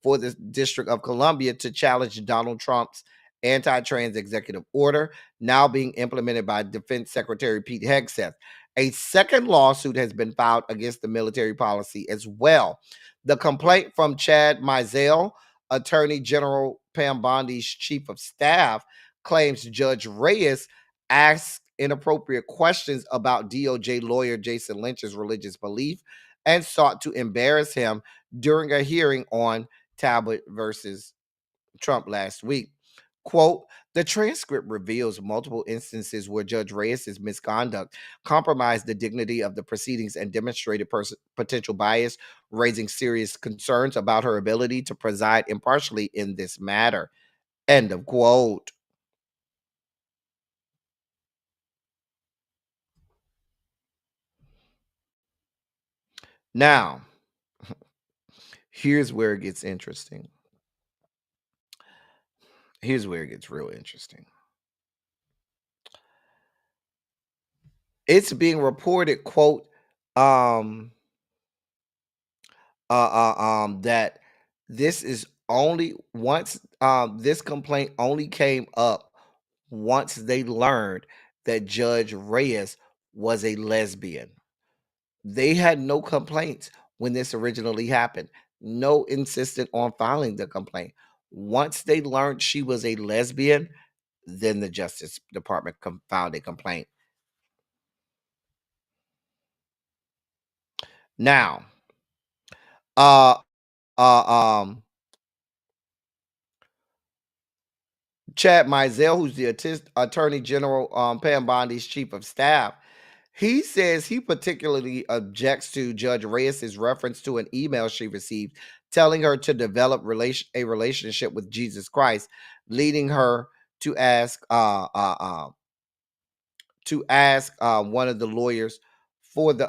for the District of Columbia to challenge Donald Trump's anti-trans executive order, now being implemented by Defense Secretary Pete Hegseth. A second lawsuit has been filed against the military policy as well. The complaint from Chad Mizell, Attorney General Pam Bondi's chief of staff, claims Judge Reyes asked inappropriate questions about DOJ lawyer Jason Lynch's religious belief and sought to embarrass him during a hearing on Talbot versus Trump last week. Quote, the transcript reveals multiple instances where Judge Reyes' misconduct compromised the dignity of the proceedings and demonstrated potential bias, raising serious concerns about her ability to preside impartially in this matter. End of quote. Now, here's where it gets interesting. Here's where it gets real interesting. It's being reported, quote, that this is only once this complaint only came up once they learned that Judge Reyes was a lesbian. They had no complaints when this originally happened. No insisted on filing the complaint. Once they learned she was a lesbian, then the Justice Department filed a complaint. Now, Chad Mizell, who's the Attorney General, Pam Bondi's chief of staff, he says he particularly objects to Judge Reyes' reference to an email she received telling her to develop a relationship with Jesus Christ, leading her to ask one of the lawyers for the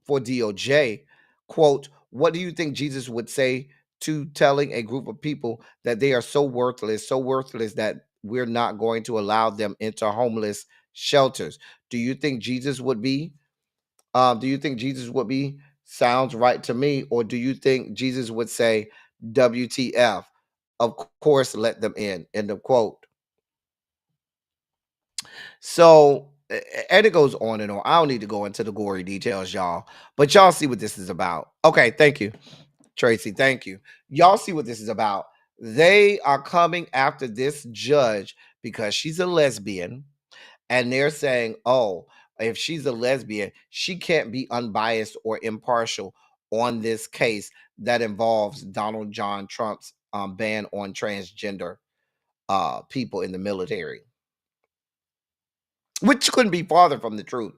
for DOJ. Quote, what do you think Jesus would say to telling a group of people that they are so worthless that we're not going to allow them into homeless shelters? Do you think Jesus would be sounds right to me, or do you think Jesus would say WTF? Of course, let them in. End of quote. So, and it goes on and on. I don't need to go into the gory details, y'all, but y'all see what this is about. Okay, thank you, Tracy. Thank you. Y'all see what this is about. They are coming after this judge because she's a lesbian, and they're saying, oh, if she's a lesbian, she can't be unbiased or impartial on this case that involves Donald John Trump's ban on transgender people in the military, which couldn't be farther from the truth.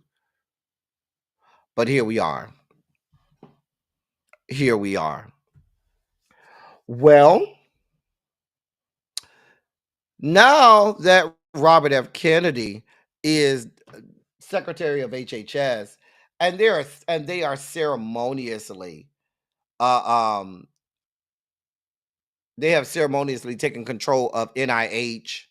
But here we are. Here we are. Well, now that Robert F. Kennedy is Secretary of HHS, and they are ceremoniously they have ceremoniously taken control of NIH,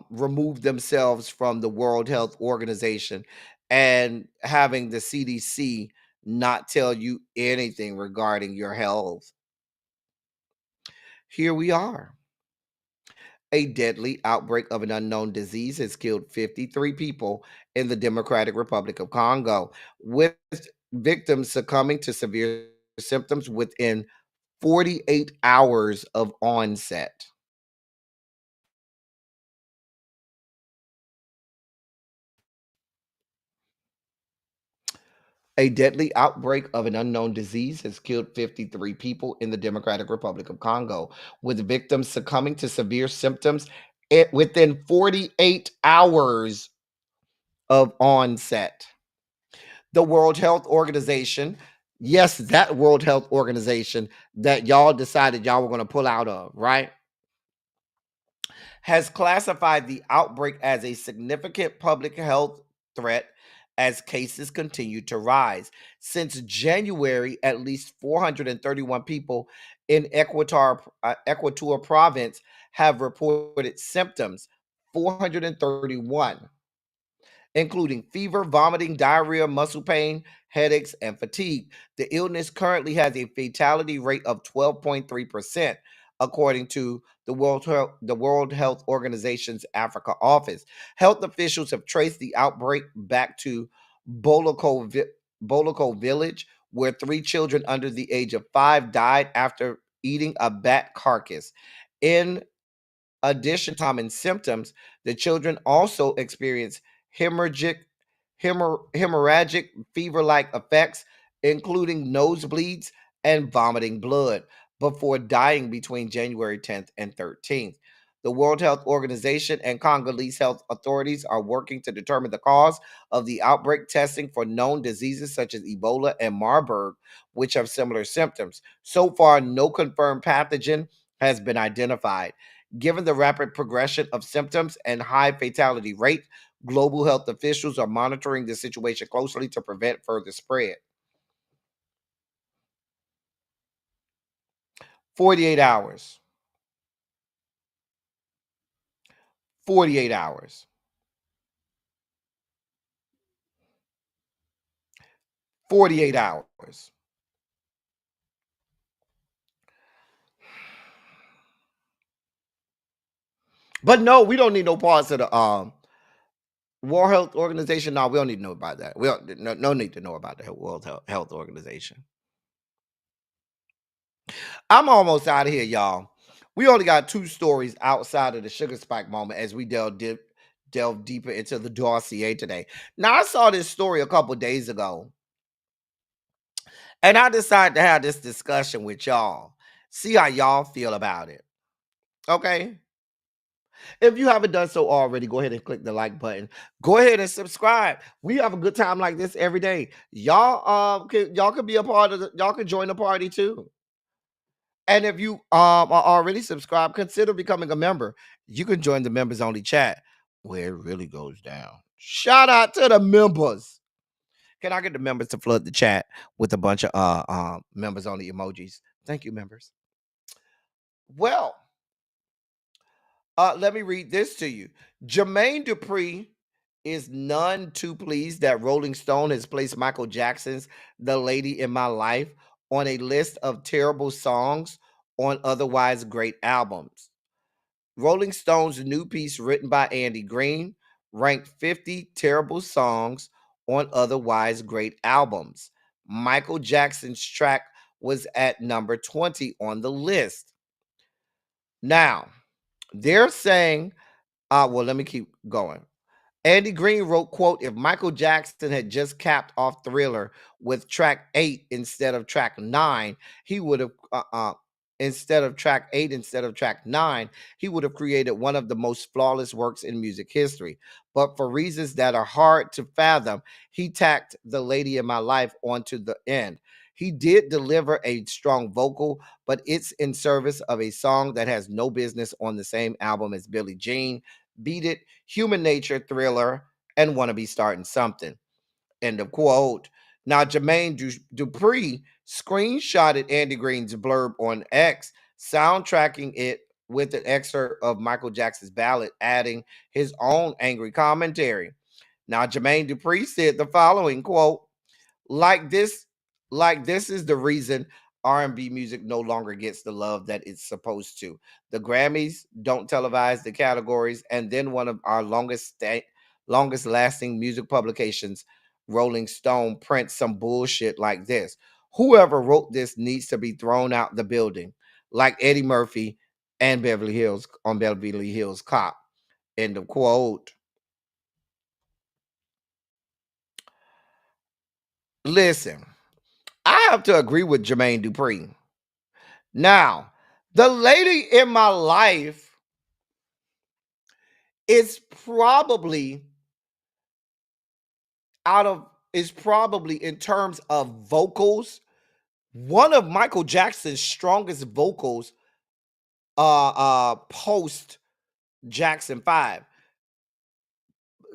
removed themselves from the World Health Organization, and having the CDC not tell you anything regarding your health. Here we are. A deadly outbreak of an unknown disease has killed 53 people in the Democratic Republic of Congo, with victims succumbing to severe symptoms within 48 hours of onset. A deadly outbreak of an unknown disease has killed 53 people in the Democratic Republic of Congo, with victims succumbing to severe symptoms within 48 hours of onset. The World Health Organization, yes, that World Health Organization that y'all decided y'all were going to pull out of, right, has classified the outbreak as a significant public health threat as cases continue to rise. Since January, at least 431 people in Equator province have reported symptoms. 431, including fever, vomiting, diarrhea, muscle pain, headaches, and fatigue. The illness currently has a fatality rate of 12.3%, according to the World Health Organization's Africa office. Health officials have traced the outbreak back to Boloko village, where 3 children under the age of 5 died after eating a bat carcass. In addition to common symptoms, the children also experienced hemorrhagic fever-like effects, including nosebleeds and vomiting blood, before dying between January 10th and 13th. The World Health Organization and Congolese health authorities are working to determine the cause of the outbreak, testing for known diseases such as Ebola and Marburg, which have similar symptoms. So far, no confirmed pathogen has been identified. Given the rapid progression of symptoms and high fatality rate, global health officials are monitoring the situation closely to prevent further spread. 48 hours. 48 hours. 48 hours. But no, we don't need no parts of the World Health Organization. No, we don't need to know about that. We don't no need to know about the World Health Organization. I'm almost out of here, y'all. We only got 2 stories outside of the sugar spike moment as we delve deeper into the dossier today. Now, I saw this story a couple days ago, and I decided to have this discussion with y'all. See how y'all feel about it. Okay? If you haven't done so already, go ahead and click the like button. Go ahead and subscribe. We have a good time like this every day. Y'all can be a part of y'all can join the party too. And if you are already subscribed, consider becoming a member. You can join the members only chat where it really goes down. Shout out to the members. Can I get the members to flood the chat with a bunch of members on the emojis? Thank you, members. Well, let me read this to you. Jermaine Dupri is none too pleased that Rolling Stone has placed Michael Jackson's "The Lady in My Life" on a list of terrible songs on otherwise great albums. Rolling Stone's new piece, written by Andy Green, ranked 50 terrible songs on otherwise great albums. Michael Jackson's track was at number 20 on the list. Now, they're saying, well, let me keep going. Andy Green wrote, quote, if Michael Jackson had just capped off Thriller with track 8 instead of track 9, he would have instead of track 9, he would have created one of the most flawless works in music history. But for reasons that are hard to fathom, he tacked "The Lady in My Life" onto the end. He did deliver a strong vocal, but it's in service of a song that has no business on the same album as Billie Jean, Beat It, Human Nature, Thriller, and Wanna Be Starting Something. End of quote. Now, Jermaine Dupri screenshotted Andy Green's blurb on X, soundtracking it with an excerpt of Michael Jackson's ballad, adding his own angry commentary. Now, Jermaine Dupri said the following, quote, like this is the reason R&B music no longer gets the love that it's supposed to. The Grammys don't televise the categories, and then one of our longest lasting music publications, Rolling Stone, prints some bullshit like this. Whoever wrote this needs to be thrown out the building, like Eddie Murphy and Beverly Hills Cop. End of quote. Listen, I have to agree with Jermaine Dupri. Now, "The Lady in My Life" is probably in terms of vocals, one of Michael Jackson's strongest vocals post Jackson 5.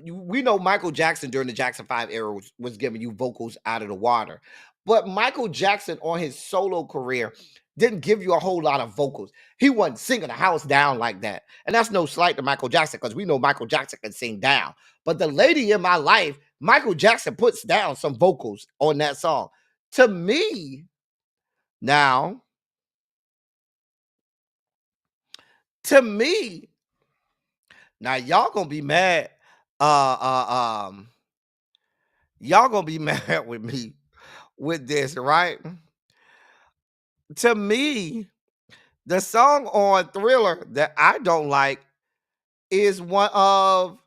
We know Michael Jackson during the Jackson 5 era was giving you vocals out of the water. But Michael Jackson on his solo career didn't give you a whole lot of vocals. He wasn't singing the house down like that. And that's no slight to Michael Jackson, because we know Michael Jackson can sing down. But "The Lady in My Life," Michael Jackson puts down some vocals on that song. To me, now, y'all gonna be mad. Y'all gonna be mad with me with this, right? To me, the song on Thriller that I don't like is one of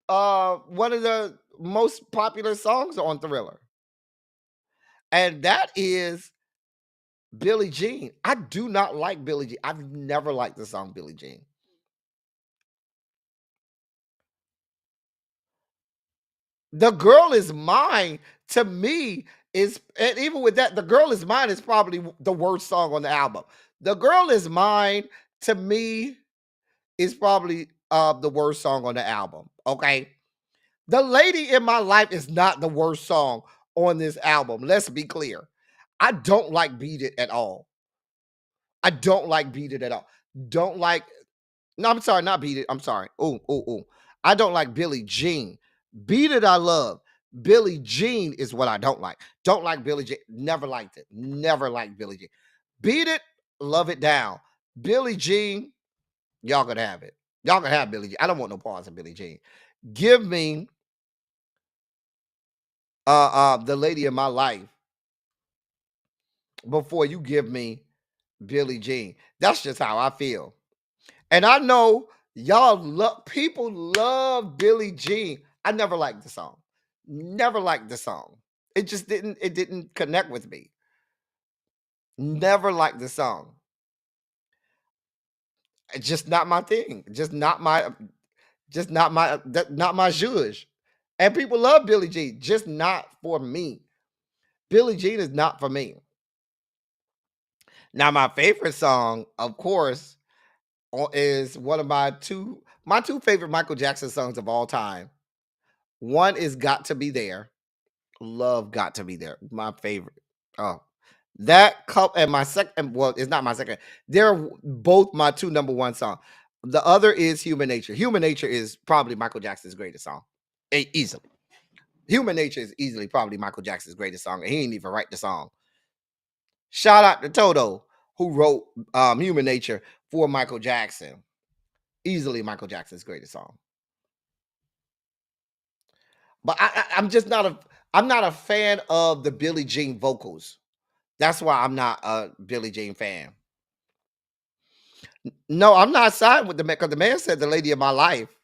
the most popular songs on Thriller. And that is Billie Jean. I do not like Billie Jean. I've never liked the song Billie Jean. "The Girl Is Mine" to me is, and even with that, "The Girl Is Mine" is probably the worst song on the album. "The Girl Is Mine" to me is probably the worst song on the album. Okay. "The Lady in My Life" is not the worst song on this album. Let's be clear. I don't like Beat It at all. I don't like Beat It at all. Don't like, no, I'm sorry, not Beat It. I'm sorry. Ooh. I don't like Billie Jean. Beat It, I love. Billie Jean is what I don't like. Don't like Billie Jean. Never liked it. Never liked Billie Jean. Beat It, love it down. Billie Jean, y'all could have it. Y'all can have Billie Jean. I don't want no parts of Billie Jean. Give me "The Lady in My Life" before you give me Billie Jean. That's just how I feel. And I know people love Billie Jean. I never liked the song. Never liked the song. It didn't connect with me. Never liked the song. It's just not my thing. Not my zhuzh. And people love Billie Jean, just not for me. Billie Jean is not for me. Now, my favorite song, of course, is one of my two favorite Michael Jackson songs of all time. One is "Got to Be There." Love Got to Be There. My favorite. Oh, that couple and my second. Well, it's not my second. They're both my two number one songs. The other is Human Nature. Human Nature is probably Michael Jackson's greatest song. Easily. Human Nature is easily probably Michael Jackson's greatest song, and he didn't even write the song. Shout out to Toto, who wrote Human Nature for Michael Jackson. Easily Michael Jackson's greatest song. But I'm just I'm not a fan of the Billie Jean vocals. That's why I'm not a Billie Jean fan. No, I'm not siding with the man because the man said the lady of my life.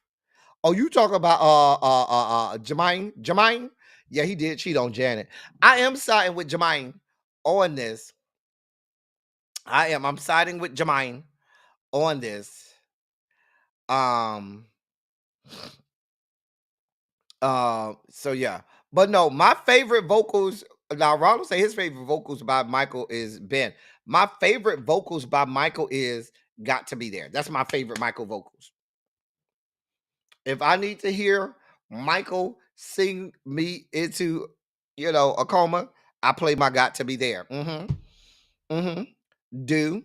Oh, you talk about Jermaine? Yeah, he did cheat on Janet. I am siding with Jermaine on this. I'm siding with Jermaine on this. So yeah. But no, my favorite vocals. Now Ronald say his favorite vocals by Michael is Ben. My favorite vocals by Michael is Got to Be There. That's my favorite Michael vocals. If I need to hear Michael sing me into, a coma, I play my Got to Be There. Do.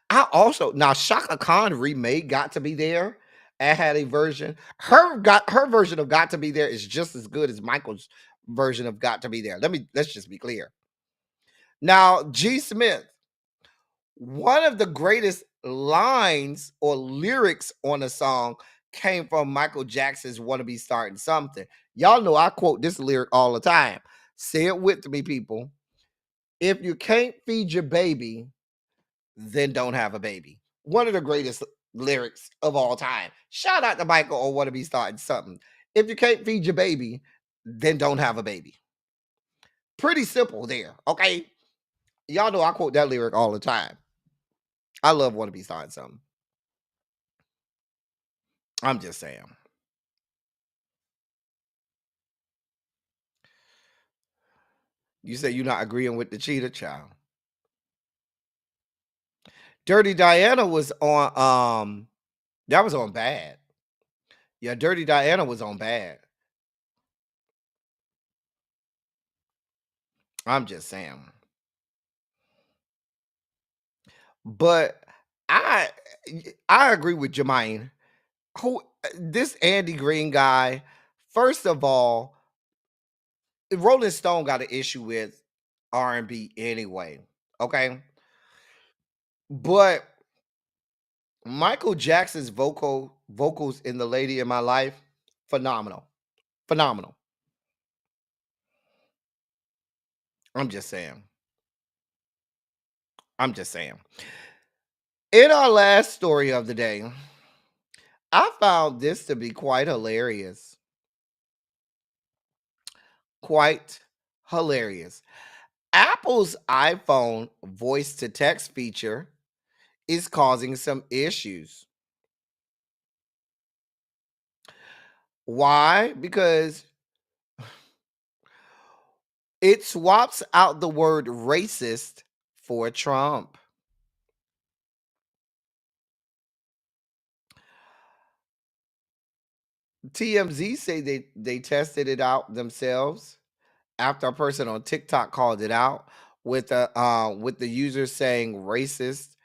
I also now Shaka Khan remade Got to Be There and had a version. Her version of Got to Be There is just as good as Michael's version of Got to Be There. Let's just be clear. Now, G. Smith, one of the greatest lines or lyrics on a song came from Michael Jackson's Wanna Be Starting Something. Y'all know I quote this lyric all the time. Say it with me, people. If you can't feed your baby, then don't have a baby. One of the greatest lyrics of all time. Shout out to Michael on Wanna Be Starting Something. If you can't feed your baby, then don't have a baby. Pretty simple there, okay? Y'all know I quote that lyric all the time. I love Wanna Be Starting Something. I'm just saying. You say you're not agreeing with the cheetah child. Dirty Diana was on that was on Bad. Yeah, Dirty Diana was on Bad. I'm just saying. But I agree with Jermaine. Who this Andy Green guy, first of all, Rolling Stone got an issue with R&B anyway. Okay. But Michael Jackson's vocals in The Lady in My Life, phenomenal. Phenomenal. I'm just saying. In our last story of the day, I found this to be quite hilarious. Quite hilarious. Apple's iPhone voice to text feature is causing some issues. Why? Because it swaps out the word racist for Trump. TMZ say they tested it out themselves after a person on TikTok called it out with the user saying racist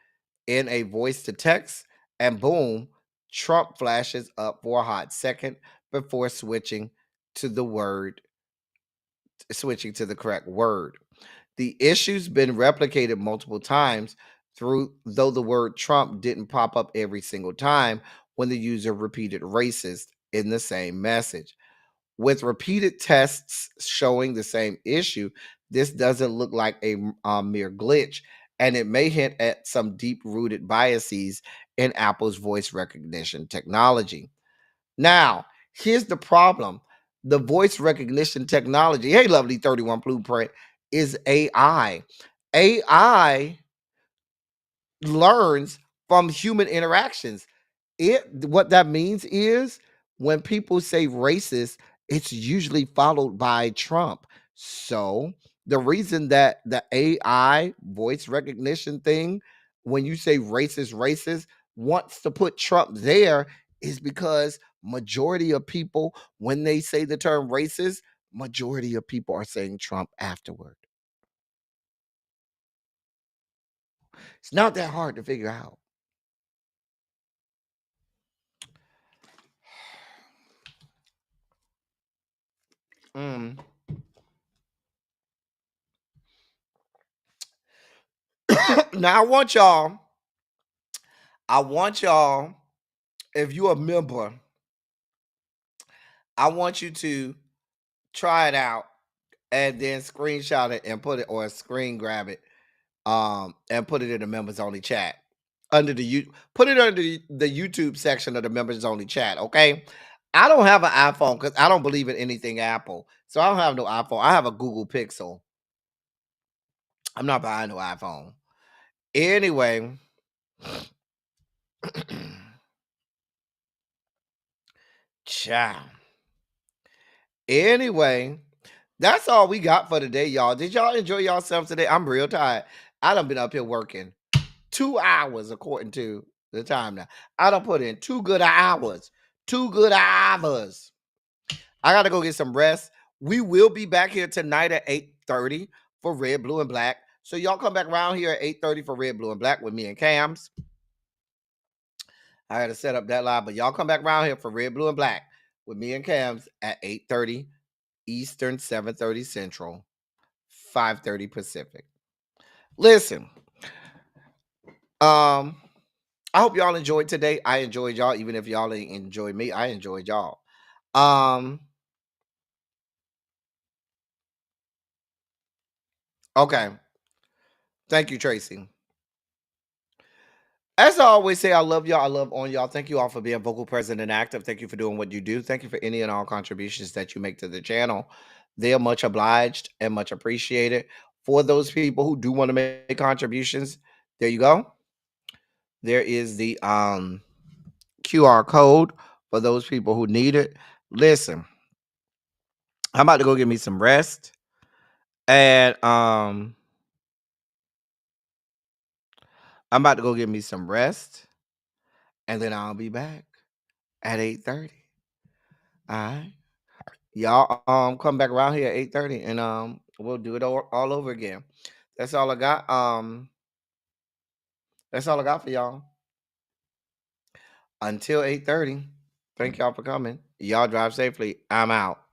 in a voice to text, and boom, Trump flashes up for a hot second before switching to the correct word. The issue's been replicated multiple times though the word Trump didn't pop up every single time when the user repeated racist in the same message. With repeated tests showing the same issue, this doesn't look like a mere glitch, and it may hint at some deep-rooted biases in Apple's voice recognition technology. Now, here's the problem. The voice recognition technology, hey, lovely 31 Blueprint, is AI. AI learns from human interactions. What that means is when people say racist, it's usually followed by Trump. So the reason that the AI voice recognition thing, when you say racist, wants to put Trump there is because majority of people, when they say the term racist, majority of people are saying Trump afterward. It's not that hard to figure out. Now I want y'all, if you're a member, I want you to try it out and then screenshot it and put it, or screen grab it, and put it in the members only chat. Put it under the YouTube section of the members only chat, okay? I don't have an iPhone because I don't believe in anything Apple. So I don't have no iPhone. I have a Google Pixel. I'm not buying no iPhone. Anyway. Ciao. Anyway, that's all we got for today, y'all. Did y'all enjoy yourselves today? I'm real tired. I done been up here working 2 hours according to the time now. I done put in 2 good hours. 2 good hours. I got to go get some rest. We will be back here tonight at 8:30 for Red, Blue, and Black. So y'all come back around here at 8:30 for Red, Blue, and Black with me and Cams. I had to set up that live, but y'all come back around here for Red, Blue, and Black with me and Cams at 8:30 Eastern, 7:30 Central, 5:30 Pacific. Listen, I hope y'all enjoyed today. I enjoyed y'all, even if y'all ain't enjoyed me. I enjoyed y'all. Okay. Thank you, Tracy. As I always say, I love y'all. I love on y'all. Thank you all for being vocal, present, and active. Thank you for doing what you do. Thank you for any and all contributions that you make to the channel. They are much obliged and much appreciated. For those people who do want to make contributions, there you go. There is the QR code for those people who need it. Listen, I'm about to go get me some rest. And I'm about to go get me some rest. And then I'll be back at 8:30. All right. Y'all come back around here at 8:30 and we'll do it all over again. That's all I got. That's all I got for y'all. Until 8:30. Thank y'all for coming. Y'all drive safely. I'm out.